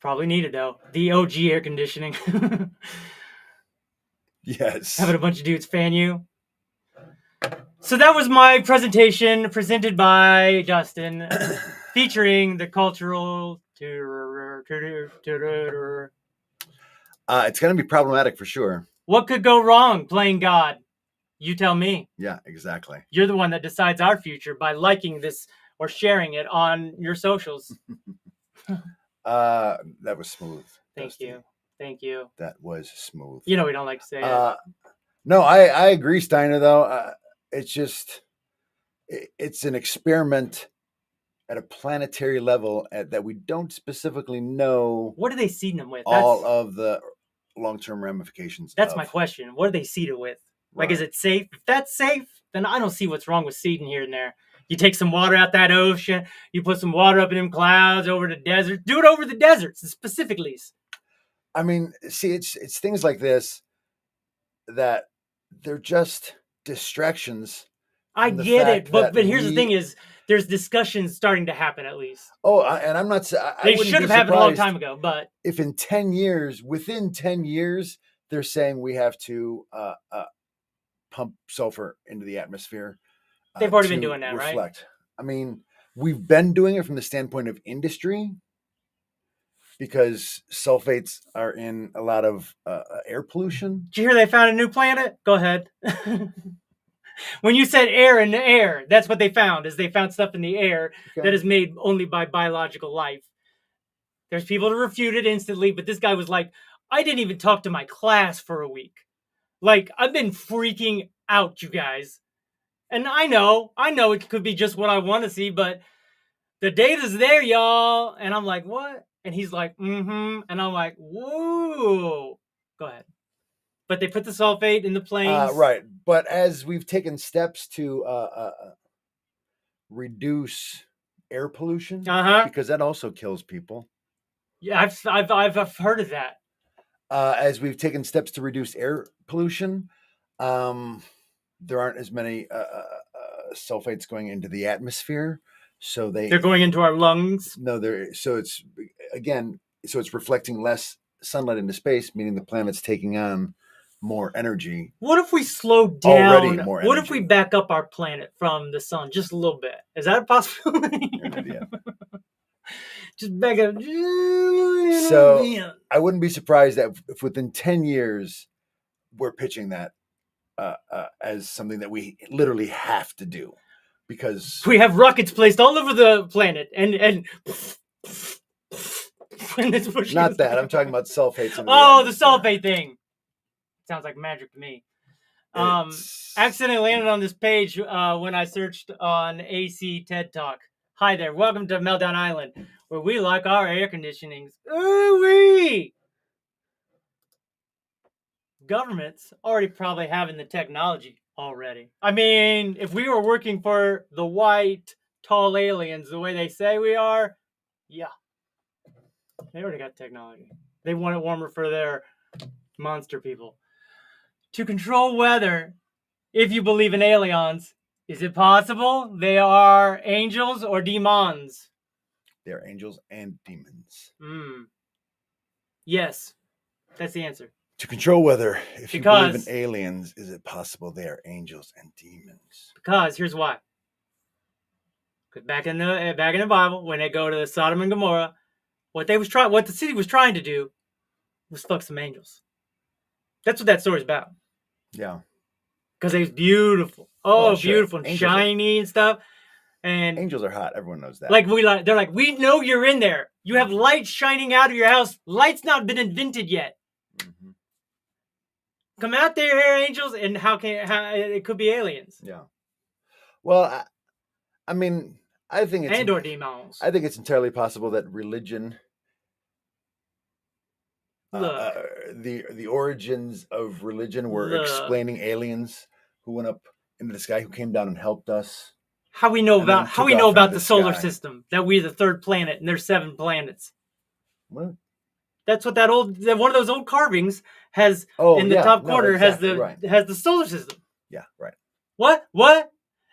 Probably needed though. The OG air conditioning. Yes. Having a bunch of dudes fan you. So that was my presentation presented by Dustin, featuring the cultural. It's going to be problematic for sure. What could go wrong playing God? You tell me. Yeah, exactly. You're the one that decides our future by liking this or sharing it on your socials. That was smooth. Thank you. Thank you. That was smooth. We don't like to say it. No, I agree, Steiner, though. It's just, it's an experiment at a planetary level that we don't specifically know. What are they seeding them with? All of the long-term ramifications. That's my question. What are they seeded with? Like, is it safe? If that's safe, then I don't see what's wrong with seeding here and there. You take some water out that ocean. You put some water up in them clouds over the desert. Do it over the deserts specifically. See, it's things like this that they're just distractions. I get it, but here's the thing: is there's discussions starting to happen at least. Oh, and I'm not. They should have happened a long time ago, but if within 10 years, they're saying we have to pump sulfur into the atmosphere. They've already been doing that, reflect. Right? We've been doing it from the standpoint of industry because sulfates are in a lot of air pollution. Did you hear they found a new planet? Go ahead. When you said air in the air, that's what they found, is they found stuff in the air that is made only by biological life. There's people to refute it instantly, but this guy was like, I didn't even talk to my class for a week. Like, I've been freaking out, you guys. And I know it could be just what I want to see, but the data's there, y'all. And I'm like, what? And he's like, mm-hmm. And I'm like, whoa. Go ahead. But they put the sulfate in the planes. Right. But as we've taken steps to reduce air pollution, because that also kills people. Yeah, I've heard of that. As we've taken steps to reduce air pollution, there aren't as many sulfates going into the atmosphere. So they're going into our lungs. No, so it's reflecting less sunlight into space, meaning the planet's taking on more energy. What if we slow down? Already more energy. What if we back up our planet from the sun just a little bit? Is that a possibility? You're an idiot. Just back up. So I wouldn't be surprised that if within 10 years we're pitching that as something that we literally have to do, because we have rockets placed all over the planet and it's not that I'm talking about sulfates. The sulfate thing sounds like magic to me. Accidentally landed on this page when I searched on AC TED Talk. Hi there, welcome to Meltdown Island, where we like our air conditionings. Ooh-wee! Governments already probably having the technology already. I mean, if we were working for the white, tall aliens the way they say we are, yeah. They already got technology. They want it warmer for their monster people. To control weather, if you believe in aliens, is it possible they are angels or demons? They're angels and demons. Yes, that's the answer. To control weather, if you believe in aliens, is it possible they are angels and demons? Because here's why. Because back in the Bible, when they go to Sodom and Gomorrah, what the city was trying to do was fuck some angels. That's what that story's about. Yeah. Because it was beautiful. Oh, sure. Beautiful and shiny and stuff. And angels are hot. Everyone knows that. They're like, we know you're in there. You have light shining out of your house. Light's not been invented yet. Mm-hmm. Come out there, angels, and how it could be aliens? Yeah. Well, I mean, I think it's or demons. I think it's entirely possible that religion, the origins of religion were explaining aliens who went up into the sky, who came down and helped us. How we know about the solar system, that we're the third planet and there's 7 planets. What? That's what one of those old carvings has in the top corner has the solar system. Yeah, right. What?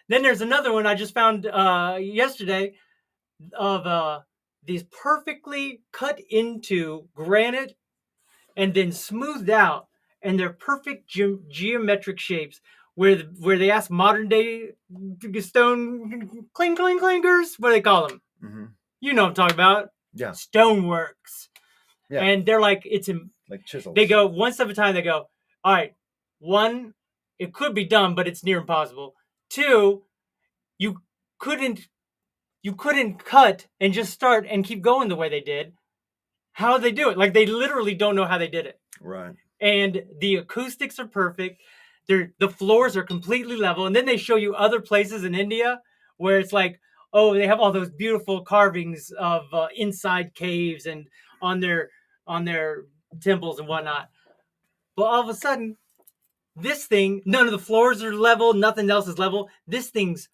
Then there's another one I just found yesterday of these perfectly cut into granite and then smoothed out, and they're perfect geometric shapes where they ask modern day stone clinkers, what do they call them? Mm-hmm. You know what I'm talking about. Yeah. Stoneworks. Yeah. And they're like, like chisels. They go one step at a time. They go, all right, 1, it could be done, but it's near impossible. 2, you couldn't cut and just start and keep going the way they did. How they do it? Like, they literally don't know how they did it. Right. And the acoustics are perfect. The floors are completely level. And then they show you other places in India where it's like, oh, they have all those beautiful carvings of inside caves and on their temples and whatnot. But all of a sudden, this thing, none of the floors are level, nothing else is level. This thing's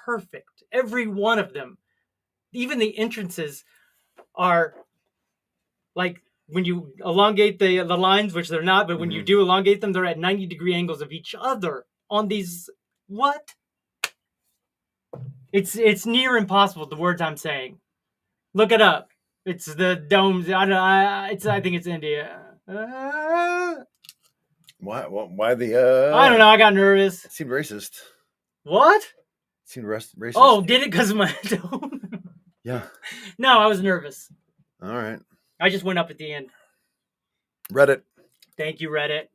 perfect. Every one of them. Even the entrances are like, when you elongate the lines, which they're not, but when you do elongate them, they're at 90-degree angles of each other on these. What? It's near impossible, the words I'm saying. Look it up. It's the domes. I think it's India. Why the? I don't know. I got nervous. It seemed racist. What? It seemed racist. Oh, did it because of my dome? Yeah. No, I was nervous. All right. I just went up at the end. Reddit. Thank you, Reddit.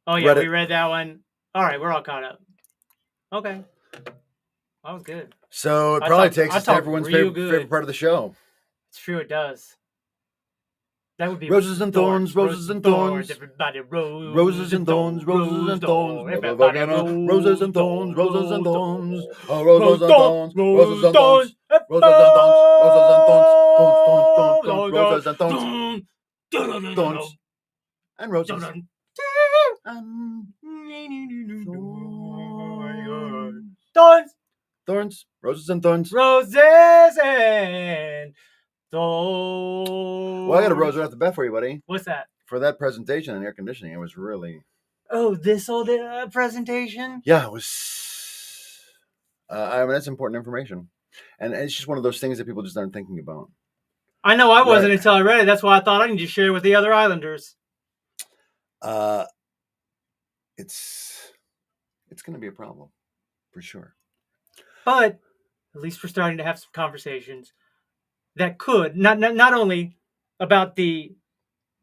Oh yeah, we read that one. All right, we're all caught up. Okay. That was good. So it probably takes us to everyone's favorite part of the show. It's true, it does. That would be roses and thorns, roses and thorns. Everybody rose. Roses and thorns, roses and thorns. Everybody roses and thorns, roses and thorns. Oh, roses and thorns, roses and thorns. Roses and thorns, roses and thorns, thorns, thorns, and roses. Thorns. Thorns, roses and thorns. Roses and thorns. Well, I got a rose right off the bat for you, buddy. What's that? For that presentation on air conditioning, it was really... Oh, this old presentation? Yeah, it was I mean, that's important information, and it's just one of those things that people just aren't thinking about. I know I wasn't until I read it. That's why I thought I can just share it with the other Islanders. It's going to be a problem for sure. But at least we're starting to have some conversations that could not only about the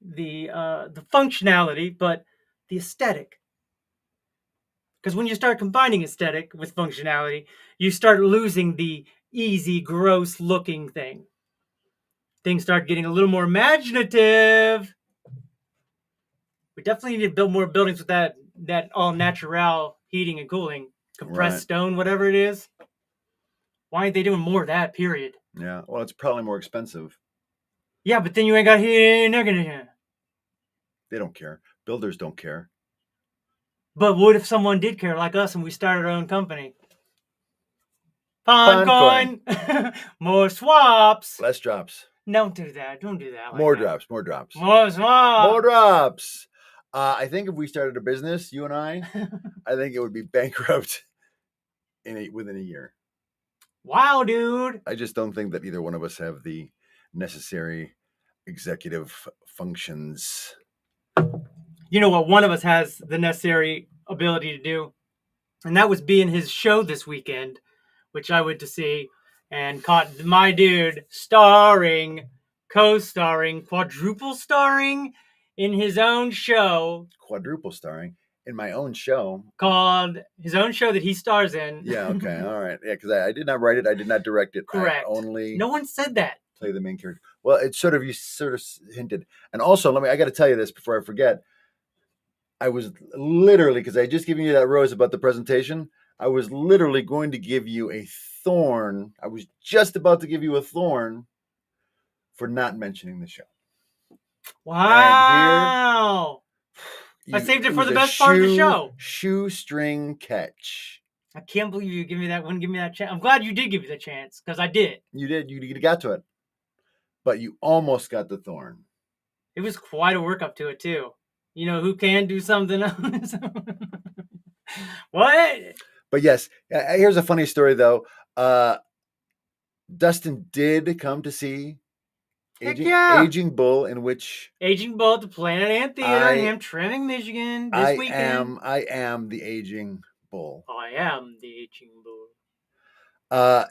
functionality, but the aesthetic. Because when you start combining aesthetic with functionality, you start losing the easy, gross looking thing. Things start getting a little more imaginative. We definitely need to build more buildings with that all natural heating and cooling, compressed stone, whatever it is. Why aren't they doing more of that? Period. Yeah, well, it's probably more expensive. Yeah, but then you ain't got heat and air conditioning. They don't care. Builders don't care. But what if someone did care, like us, and we started our own company? Pond coin, more swaps, less drops. Don't do that. Don't do that. More drops. More drops. More swaps. More drops. I think if we started a business, you and I think it would be bankrupt within a year. Wow, dude. I just don't think that either one of us have the necessary executive functions. You know what one of us has the necessary ability to do? And that was be in his show this weekend, which I went to see and caught my dude co-starring, quadruple starring in his own show. Quadruple starring in my own show. Called his own show that he stars in. Yeah, okay, all right. Yeah, because I did not write it. I did not direct it. Correct. No one said that. Play the main character. Well, you sort of hinted. And also, I got to tell you this before I forget. I was literally, because I just given you that rose about the presentation, I was literally going to give you a thorn. I was just about to give you a thorn for not mentioning the show. Wow. I saved it for the best part of the show. Shoestring catch. I can't believe you wouldn't give me that chance. I'm glad you did give me the chance, because I did. You did. You got to it. But you almost got the thorn. It was quite a work up to it, too. You know who can do something else? What? But yes, here's a funny story, though. DUSTiN did come to see Aging Bull, in which... Aging Bull at the Planet Ant Theater in Hamtramck, Michigan, this weekend. I am the Aging Bull. I am the Aging Bull.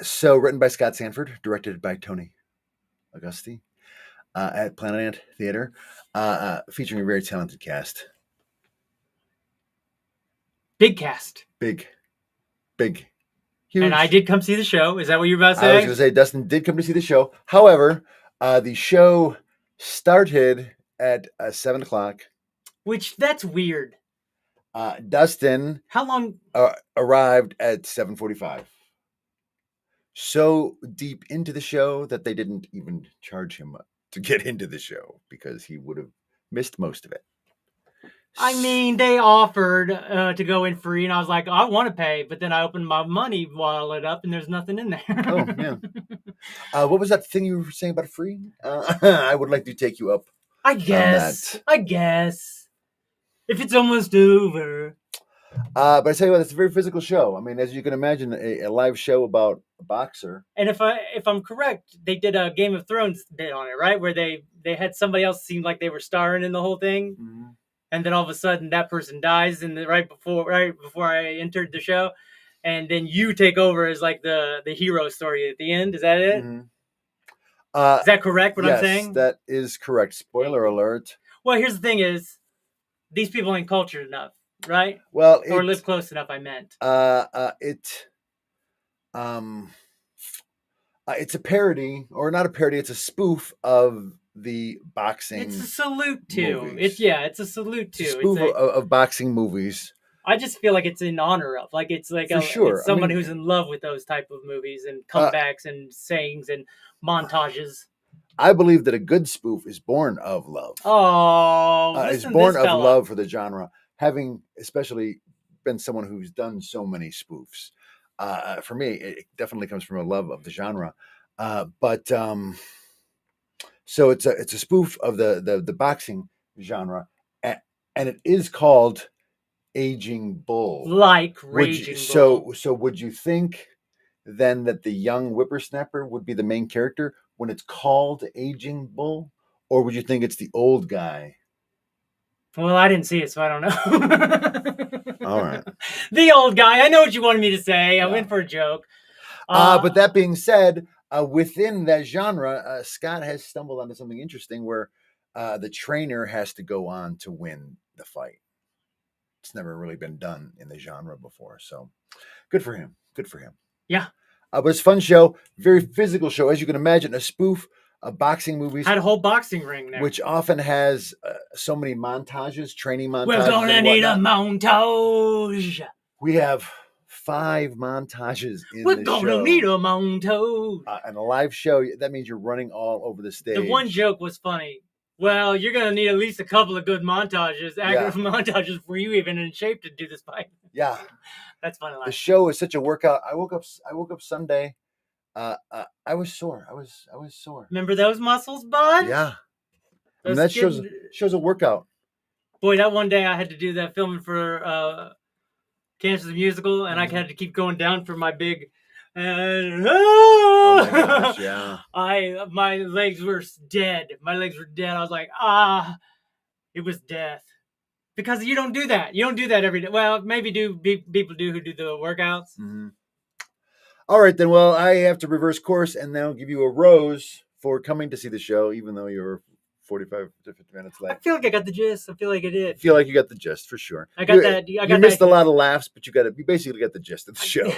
So, written by Scott Sanford, directed by Tony Augusti, at Planet Ant Theater, featuring a very talented cast. Big cast. Big. Huge. And I did come see the show. Is that what you're about to say? I was going to say, DUSTiN did come to see the show. However, the show started at 7 o'clock. Which, that's weird. DUSTiN how long arrived at 7:45. So deep into the show that they didn't even charge him to get into the show because he would have missed most of it. I mean, they offered to go in free, and I was like, I want to pay, but then I opened my money wallet up, and there's nothing in there. Oh, yeah. What was that thing you were saying about free? I would like to take you up. I guess. If it's almost over. But I tell you what, it's a very physical show. I mean, as you can imagine, a live show about a boxer. And if I'm correct, they did a Game of Thrones bit on it, right? Where they had somebody else seem like they were starring in the whole thing. Mm-hmm. And then all of a sudden that person dies right before I entered the show. And then you take over as like the hero story at the end. Is that it? Mm-hmm. Is that correct what I'm saying? Yes, that is correct. Spoiler alert. Well, here's the thing is, these people ain't cultured enough, right? Well, or live close enough, I meant. It's a parody, or not a parody, it's a spoof of the boxing. It's a salute to. Movies. It's a salute to. It's a spoof of boxing movies. I just feel like it's in honor of, like it's like sure. It's somebody who's in love with those type of movies and comebacks and sayings and montages. I believe that a good spoof is born of love. Oh, it's born of love for the genre, having especially been someone who's done so many spoofs. For me, it definitely comes from a love of the genre. So it's a spoof of the boxing genre, and it is called Aging Bull. Like Raging Bull. So would you think then that the young whippersnapper would be the main character when it's called Aging Bull? Or would you think it's the old guy? Well, I didn't see it, so I don't know. All right. The old guy. I know what you wanted me to say. I went for a joke. But that being said, within that genre, Scott has stumbled onto something interesting where the trainer has to go on to win the fight. It's never really been done in the genre before. So good for him. Good for him. Yeah. But it's a fun show, very physical show. As you can imagine, a spoof of boxing movies. Had a whole boxing ring there. Which often has so many montages, training montages. We're going to need a montage. We have 5 montages in We're the going show. to need a montage. And a live show, that means you're running all over the stage. The one joke was funny. Well, you're going to need at least a couple of good montages, active montages, for you even in shape to do this fight. Yeah. That's funny. The show is such a workout. I woke up Sunday. I was sore. I was sore. Remember those muscles, bud? Yeah. I mean, that shows a workout. Boy, that one day I had to do that filming for Cancer the Musical, and I had to keep going down for my big. Oh my gosh! Yeah. My legs were dead. My legs were dead. I was like, it was death. Because you don't do that. You don't do that every day. Well, maybe people do who do the workouts. Mm-hmm. All right, then. Well, I have to reverse course and now give you a rose for coming to see the show, even though you're 45 to 50 minutes late. I feel like I got the gist. I feel like I did. I feel like you got the gist for sure. You missed a lot of laughs, but you basically got the gist of the show.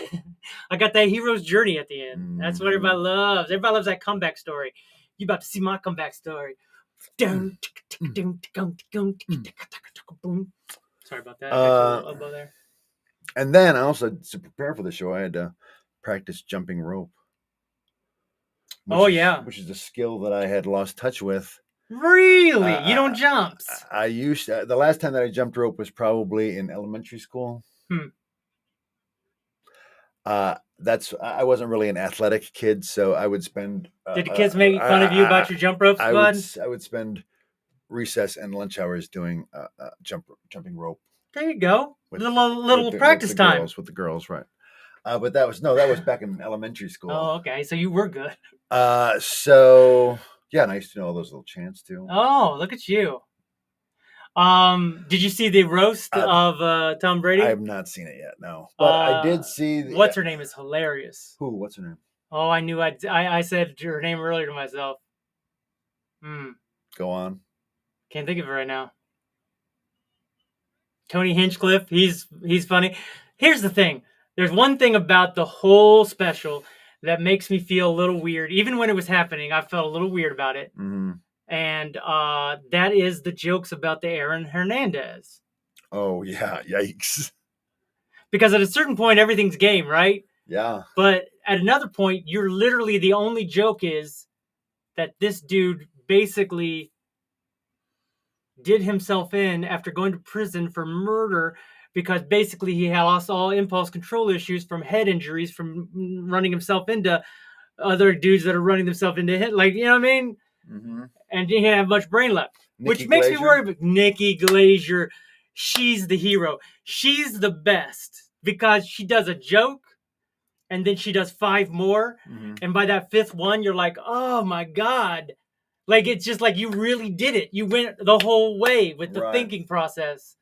I got that hero's journey at the end. That's what everybody loves. Everybody loves that comeback story. You about to see my comeback story. Sorry about that. Elbow there. And then I also, to prepare for the show, I had to practice jumping rope. Which is a skill that I had lost touch with. Really? You don't jump? I used the last time that I jumped rope was probably in elementary school. I wasn't really an athletic kid, so I would spend. Did the kids make fun of you about your jump ropes, bud? I would spend recess and lunch hours doing jumping rope. There you go. Little practice time with the girls, right? But that was back in elementary school. Oh, okay. So you were good. So yeah, and I used to know all those little chants too. Oh, look at you. Did you see the roast of Tom Brady? I have not seen it yet, no. But I did see. What's her name is hilarious. Who? What's her name? Oh, I knew. I said her name earlier to myself. Go on. Can't think of it right now. Tony Hinchcliffe. He's funny. Here's the thing. There's one thing about the whole special that makes me feel a little weird. Even when it was happening, I felt a little weird about it. Mm-hmm. And that is the jokes about the Aaron Hernandez. Oh, yeah. Yikes. Because at a certain point, everything's game, right? Yeah. But at another point, you're literally the only joke is that this dude basically did himself in after going to prison for murder because basically he had lost all impulse control issues from head injuries from running himself into other dudes that are running themselves into hit. Like, you know what I mean? Mm-hmm. And he didn't have much brain left, which makes me worry about Nikki Glazier. She's the hero. She's the best because she does a joke and then she does 5 more. Mm-hmm. And by that 5th one, you're like, oh my God. Like, it's just like you really did it. You went the whole way with the thinking process.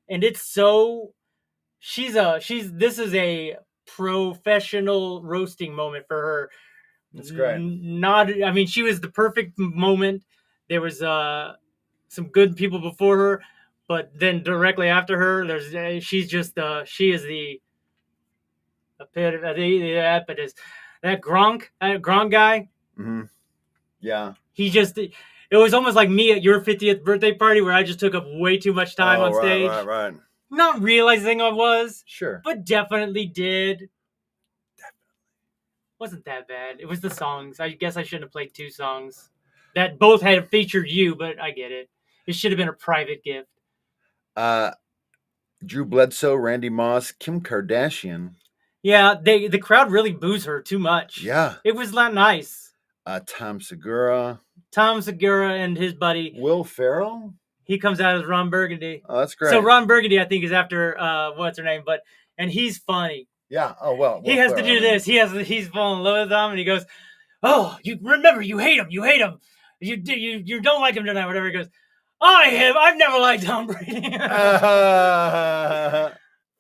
And it's so, this is a professional roasting moment for her. That's great. She was the perfect moment. There was some good people before her, but then directly after her, she is the epitome. That Gronk guy. Mm-hmm. Yeah. It was almost like me at your 50th birthday party where I just took up way too much time on stage. Right. Not realizing I was. Sure. But definitely did. Wasn't that bad. It was the songs. I guess I shouldn't have played 2 songs that both had featured you, but I get it. It should have been a private gift. Drew Bledsoe, Randy Moss, Kim Kardashian. Yeah, the crowd really boos her too much. Yeah. It was not nice. Tom Segura and his buddy. Will Ferrell? He comes out as Ron Burgundy. Oh, that's great. So Ron Burgundy, I think, is after, what's her name? And he's funny. Yeah. Oh well. He has to do this. He's falling in love with them, and he goes, "Oh, you remember? You hate him. You hate him. You don't like him tonight. Whatever." He goes, I've never liked Tom Brady.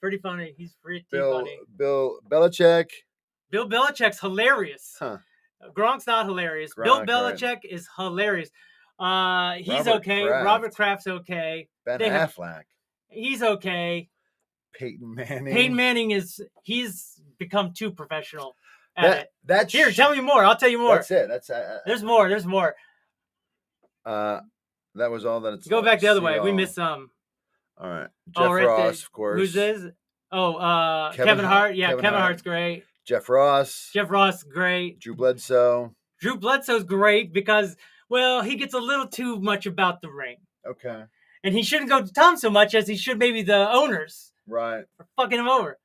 Pretty funny. He's pretty funny. Bill Belichick. Bill Belichick's hilarious. Huh. Gronk's not hilarious. Gronk, Bill Belichick is hilarious. He's Robert okay. Kraft. Robert Kraft's okay. Ben Affleck. He's okay. Peyton Manning. Peyton Manning he's become too professional at it. Here, Here, tell me more. I'll tell you more. That's it. There's more. There's more. That was all that it's. Go back the other way. We missed some. All right. Jeff Ross, of course. Who's this? Oh, Kevin Hart. Yeah, Kevin Hart's great. Jeff Ross. Jeff Ross, great. Drew Bledsoe. Drew Bledsoe's great because, well, he gets a little too much about the ring. Okay. And he shouldn't go to Tom so much as he should maybe the owners. Right. For fucking him over.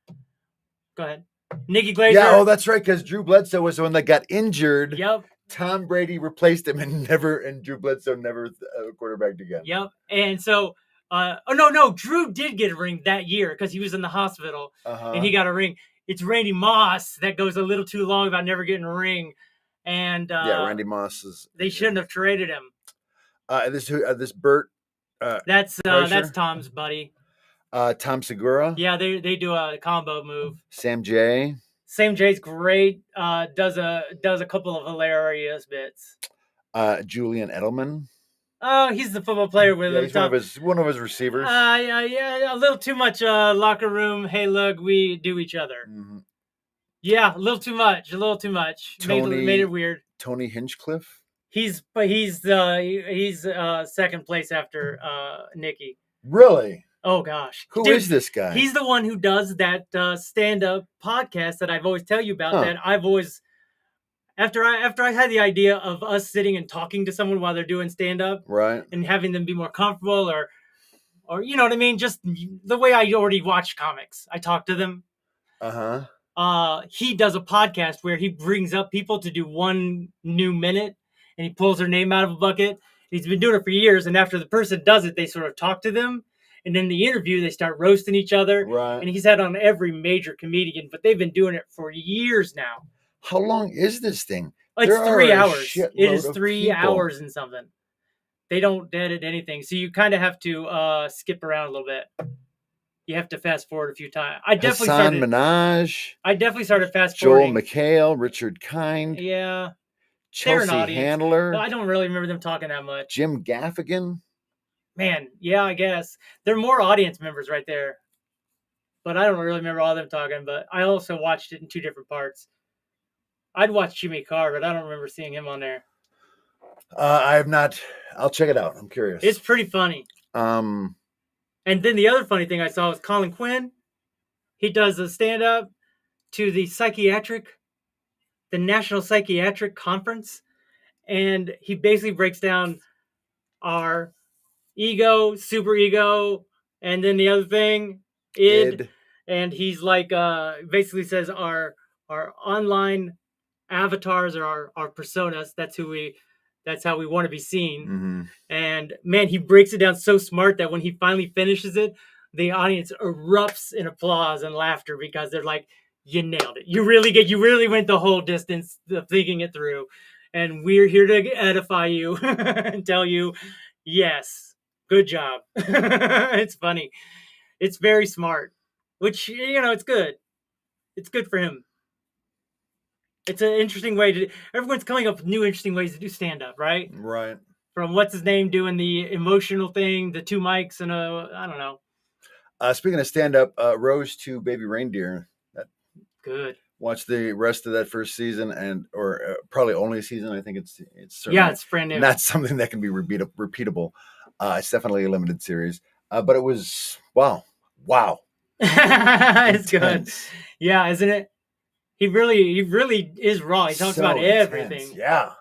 Go ahead. Nikki Glazer. Yeah, oh, that's right, because Drew Bledsoe was the one that got injured. Yep. Tom Brady replaced him and Drew Bledsoe never quarterbacked again. Yep. And so, no, Drew did get a ring that year because he was in the hospital and he got a ring. It's Randy Moss that goes a little too long about never getting a ring. And Randy Moss is. They shouldn't have traded him. This Bert. That's Tom's buddy. Tom Segura. Yeah, they do a combo move. Sam J. Sam J's great. Does a couple of hilarious bits. Julian Edelman. Oh, he's the football player with him. He's one of his receivers. Yeah, a little too much locker room. Hey, look, we do each other. Mm-hmm. Yeah, a little too much. Made it weird. Tony Hinchcliffe. He's second place after Nikki. Really? Oh gosh, Who is this guy? He's the one who does that stand-up podcast that I've always tell you about. That I've always, after I had the idea of us sitting and talking to someone while they're doing stand-up, right, and having them be more comfortable, or you know what I mean, just the way I already watch comics. I talk to them. He does a podcast where he brings up people to do 1 new minute, and he pulls their name out of a bucket. He's been doing it for years, and after the person does it, they sort of talk to them. And in the interview, they start roasting each other. Right. And he's had on every major comedian, but they've been doing it for years now. How long is this thing? It's 3 hours. It is 3 hours and something. They don't edit anything. So you kind of have to skip around a little bit. You have to fast forward a few times. I definitely started fast forwarding. Joel McHale, Richard Kind. Yeah. Chelsea Handler. I don't really remember them talking that much. Jim Gaffigan. Man, yeah, I guess. They're more audience members right there. But I don't really remember all of them talking, but I also watched it in 2 different parts. I'd watch Jimmy Carr, but I don't remember seeing him on there. I have not. I'll check it out. I'm curious. It's pretty funny. And then the other funny thing I saw was Colin Quinn. He does a stand-up to the National Psychiatric Conference. And he basically breaks down our ego, super ego, and then the other thing, id. And he's like, basically says our online avatars are our personas. That's how we want to be seen. Mm-hmm. And man, he breaks it down so smart that when he finally finishes it, the audience erupts in applause and laughter because they're like, you nailed it. You really went the whole distance of thinking it through. And we're here to edify you and tell you, yes. Good job. It's funny. It's very smart, which, it's good. It's good for him. It's an interesting way everyone's coming up with new interesting ways to do stand-up, right? Right. From what's his name doing the emotional thing, the 2 mics and I don't know. Speaking of stand-up, Rose to Baby Reindeer. Good. Watch the rest of that first season or probably only season. I think it's certainly it's brand new. Not something that can be repeatable. It's definitely a limited series, but it was wow. It's good. Yeah, isn't it? He really is raw. He talks about everything. Yeah.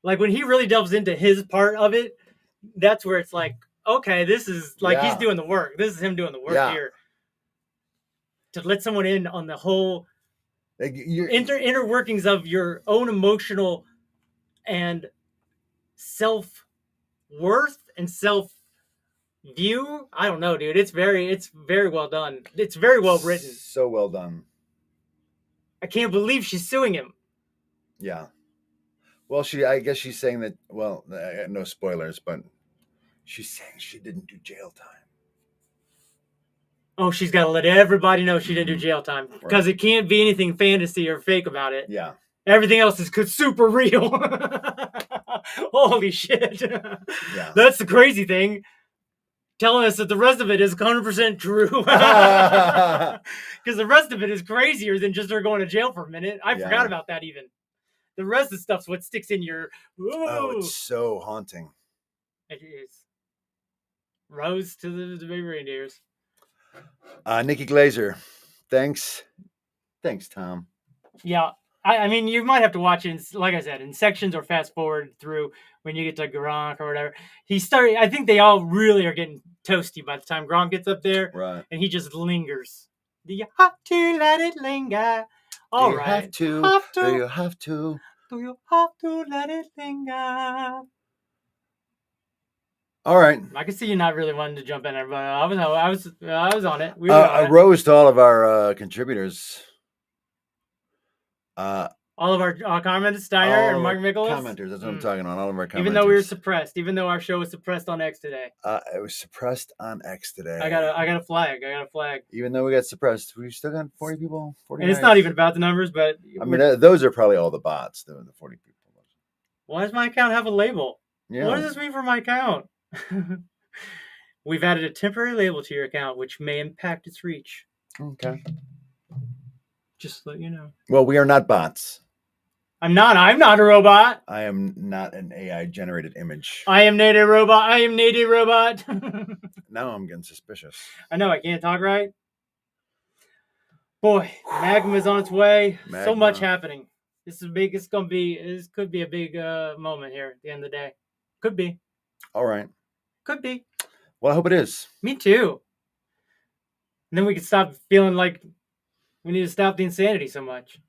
Like when he really delves into his part of it, that's where it's like, okay, this is like he's doing the work. This is him doing the work here. To let someone in on the whole inner workings of your own emotional and self-worth and self-view. I don't know, dude. It's very well done. It's very well written. So well done. I can't believe she's suing him. Yeah. Well, I guess she's saying that. Well, no spoilers, but she's saying she didn't do jail time. Oh, she's got to let everybody know she didn't do jail time because it can't be anything fantasy or fake about it. Yeah. Everything else is super real. Holy shit. Yeah. That's the crazy thing. Telling us that the rest of it is 100% true. Because the rest of it is crazier than just her going to jail for a minute. I forgot about that even. The rest of the stuff's what sticks in your... Ooh. Oh, it's so haunting. It is. Rose to the baby reindeers. Nikki Glazer. Thanks, Tom. Yeah. I mean, you might have to watch it, like I said, in sections or fast forward through when you get to Gronk or whatever. I think they all really are getting toasty by the time Gronk gets up there. Right. And he just lingers. Do you have to let it linger? All right. Have to. Do you have to? Do you have to let it linger? All right. I can see you not really wanting to jump in there, but I was on it. We were on a rose to all of our contributors. All of our commenters, Steiner and Mark Mikolas. Commenters, that's what I'm talking about. All of our commenters. Even though we were suppressed, even though our show was suppressed on X today. It was suppressed on X today. I got a flag. Even though we got suppressed, we still got 40 people. 49. And it's not even about the numbers, but I mean, those are probably all the bots. The 40 people. Why does my account have a label? Yeah. What does this mean for my account? We've added a temporary label to your account, which may impact its reach. Okay. Just to let you know. Well, we are not bots. I'm not a robot. I am not an AI generated image. I am native robot. Now I'm getting suspicious. I know I can't talk right. Boy, Magma is on its way. Magma. So much happening. This could be a big moment here at the end of the day. Could be. All right. Could be. Well, I hope it is. Me too. And then we could stop feeling like we need to stop the insanity so much.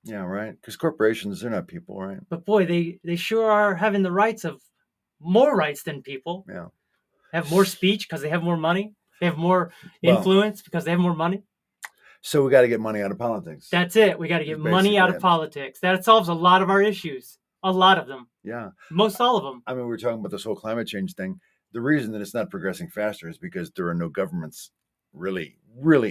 Yeah, right. Because corporations, they're not people, right? But boy, they sure are having the rights of more rights than people. Yeah. Have more speech because they have more money. They have more influence because they have more money. So we got to get money out of politics. That's it. We got to get money out of politics. That solves a lot of our issues. A lot of them. Yeah. Most all of them. I mean, we were talking about this whole climate change thing. The reason that it's not progressing faster is because there are no governments really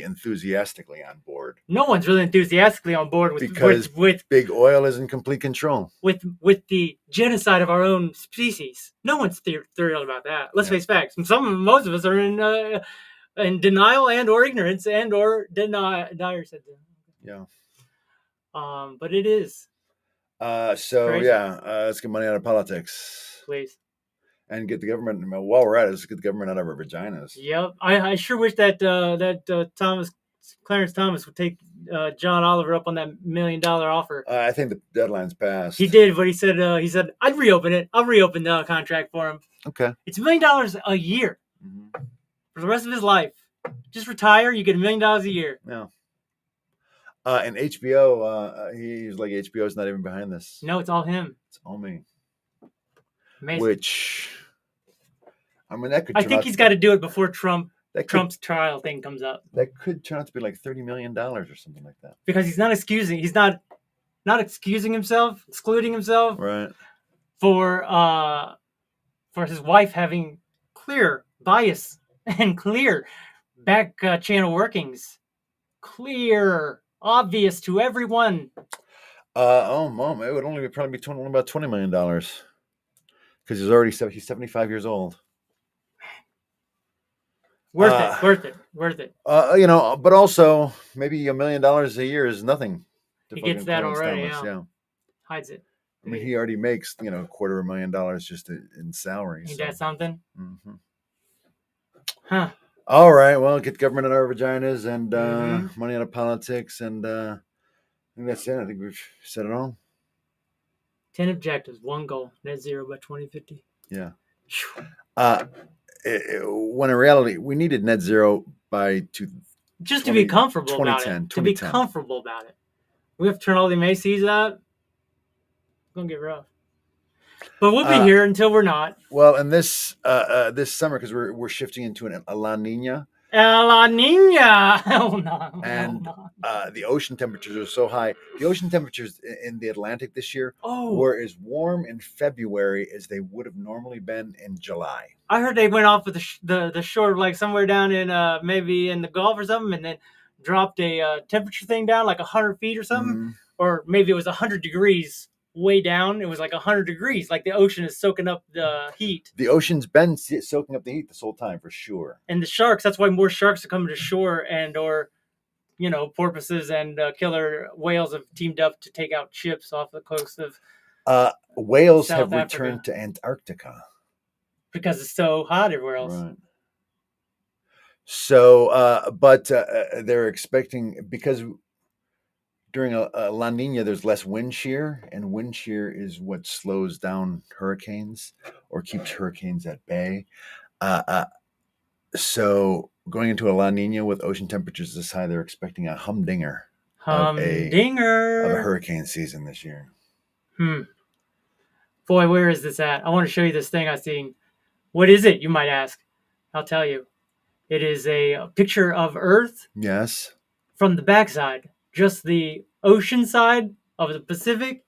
enthusiastically on board. No one's really enthusiastically on board with big oil is in complete control. With the genocide of our own species. No one's thrilled about that. Let's face facts. And most of us are in denial and or ignorance and or denier said that. Yeah. But it is. Let's get money out of politics. Please. And get the government, while we're at it, let's get the government out of our vaginas. Yep. I sure wish that Clarence Thomas would take John Oliver up on that $1 million offer. I think the deadline's passed. He did, but he said I'd reopen it. I'll reopen the contract for him. Okay. It's $1 million a year for the rest of his life. Just retire, you get $1 million a year. Yeah. And HBO, he's like, HBO's not even behind this. No, it's all him. It's all me. Amazing. Which, I mean, that could. I think he's got to do it before Trump's trial thing comes up. That could turn out to be like $30 million or something like that. Because he's not excusing himself, excluding himself, right, for his wife having clear bias and clear back channel workings, clear, obvious to everyone. Mom, it would only probably be about $20 million. Because he's 75 years old. Worth it. But also maybe $1 million a year is nothing. He gets that already. Yeah. Hides it. I mean, he already makes $250,000 just in salary. Ain't that something? Mm-hmm. Huh. All right. Well, get government out of our vaginas and money out of politics, and I think that's it. I think we've said it all. 10 objectives, 1 goal, net zero by 2050. Yeah. When in reality, we needed net zero by just to be comfortable about it. To be comfortable about it. We have to turn all the MACs out. It's going to get rough. But we'll be here until we're not. Well, and this summer, because we're shifting into a La Nina, La Nina. Oh no. And the ocean temperatures are so high. The ocean temperatures in the Atlantic this year were as warm in February as they would have normally been in July. I heard they went off with the shore, like somewhere down in maybe in the Gulf or something, and then dropped a temperature thing down like 100 feet or something, or maybe it was 100 degrees way down. It was like 100 degrees, like the ocean is soaking up the heat. The ocean's been soaking up the heat this whole time, for sure. And the sharks, that's why more sharks are coming to shore, and or porpoises and killer whales have teamed up to take out ships off the coast of whales South have Africa. returned to Antarctica Because it's so hot everywhere else. Right. So, but they're expecting, because during a La Nina, there's less wind shear, and wind shear is what slows down hurricanes or keeps hurricanes at bay. So going into a La Nina with ocean temperatures this high, they're expecting a humdinger of a hurricane season this year. Boy, where is this at? I want to show you this thing I've seen. What is it, you might ask? I'll tell you. It is a picture of Earth. Yes. From the backside. Just the ocean side of the Pacific.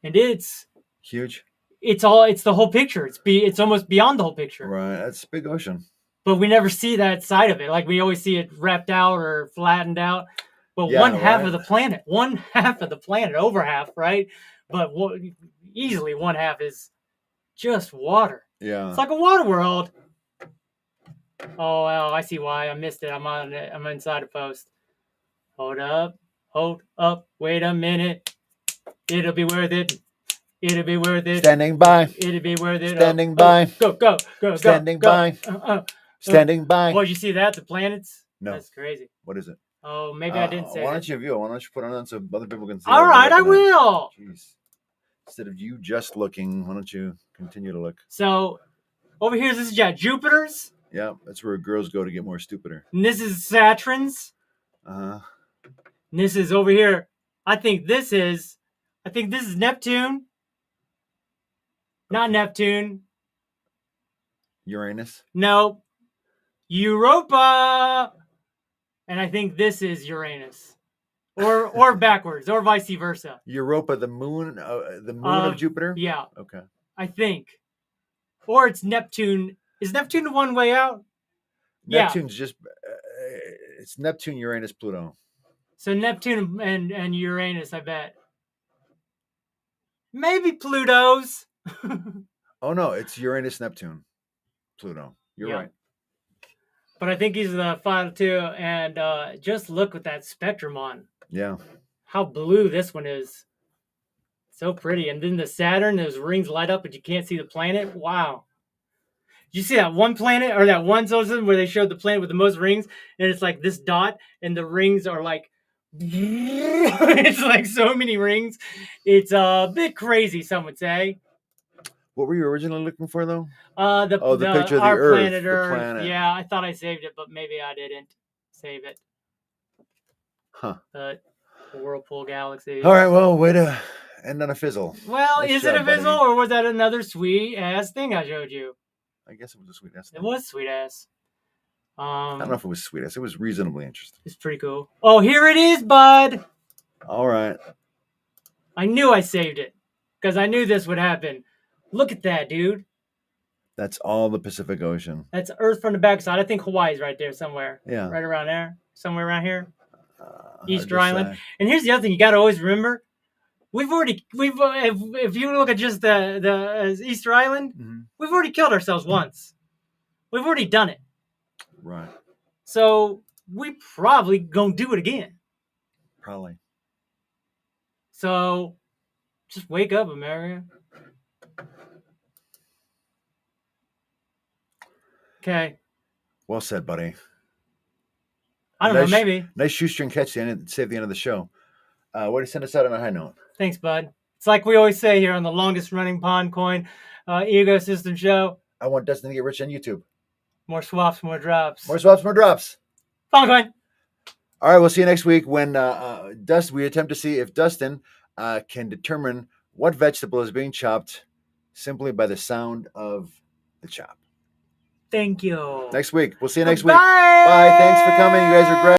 And it's huge. It's the whole picture. It's almost beyond the whole picture. Right. That's a big ocean. But we never see that side of it. Like we always see it wrapped out or flattened out. But one half of the planet, over half, right? But easily one half is just water. Yeah. It's like a water world. Oh, well, I see why. I missed it. I'm inside a post. Hold up. Wait a minute. It'll be worth it. It'll be worth it. Standing by. It'll be worth it. Standing by. Go. Standing by. Standing by. Oh, did you see that? The planets? No. That's crazy. What is it? Oh, maybe I didn't say Why it. don't you view it? Why don't you put it on so other people can see it? All right, I will. Jeez. Instead of you just looking, why don't you continue to look? So, over here, this is Jupiter's. Yeah, that's where girls go to get more stupider. And this is Saturn's. Uh-huh. And this is over here. I think this is Neptune. Not Neptune. Uranus? No. Europa. And I think this is Uranus. Or backwards, or vice versa. Europa, the moon of Jupiter? Yeah. Okay. I think. Or it's Neptune. Is Neptune the one way out? Neptune's just it's Neptune, Uranus, Pluto. So Neptune and Uranus, I bet. Maybe Pluto's. Oh no, it's Uranus, Neptune, Pluto. You're right. But I think he's the final two, and just look with that spectrum on. Yeah. How blue this one is. So pretty. And then the Saturn, those rings light up, but you can't see the planet. Wow. Did you see that one planet or that one solar system where they showed the planet with the most rings, and it's like this dot, and the rings are like it's like so many rings. It's a bit crazy, some would say. What were you originally looking for, though? The picture of the our Earth, planet the Earth. planet. Yeah, I thought I saved it, but maybe I didn't save it. Huh. The Whirlpool Galaxy. All right, well, way to end on a fizzle. Well, Nice is it a job, fizzle, buddy. or was that another sweet ass thing I showed you? I guess it was a sweet ass It thing. was sweet ass. I don't know if it was sweet ass. It was reasonably interesting. It's pretty cool. Oh, here it is, bud. All right. I knew I saved it because I knew this would happen. Look at that, dude. That's all the Pacific Ocean. That's Earth from the backside. I think Hawaii's right there somewhere. Yeah. Right around there. Somewhere around here. Easter hard to Island. say. And here's the other thing you got to always remember. If you look at just the Easter Island, we've already killed ourselves once. We've already done it. Right. So we probably gonna do it again. Probably. So just wake up, America. Okay. Well said, buddy. I don't know, maybe. Nice shoestring catch to save the end of the show. Way to send us out on a high note. Thanks, bud. It's like we always say here on the longest running Pond Coin ecosystem show. I want Dustin to get rich on YouTube. More swaps, more drops. More swaps, more drops. Pond Coin. All right, we'll see you next week when we attempt to see if Dustin can determine what vegetable is being chopped simply by the sound of the chop. Thank you. Next week. We'll see you next week. Bye. Bye. Thanks for coming. You guys are great.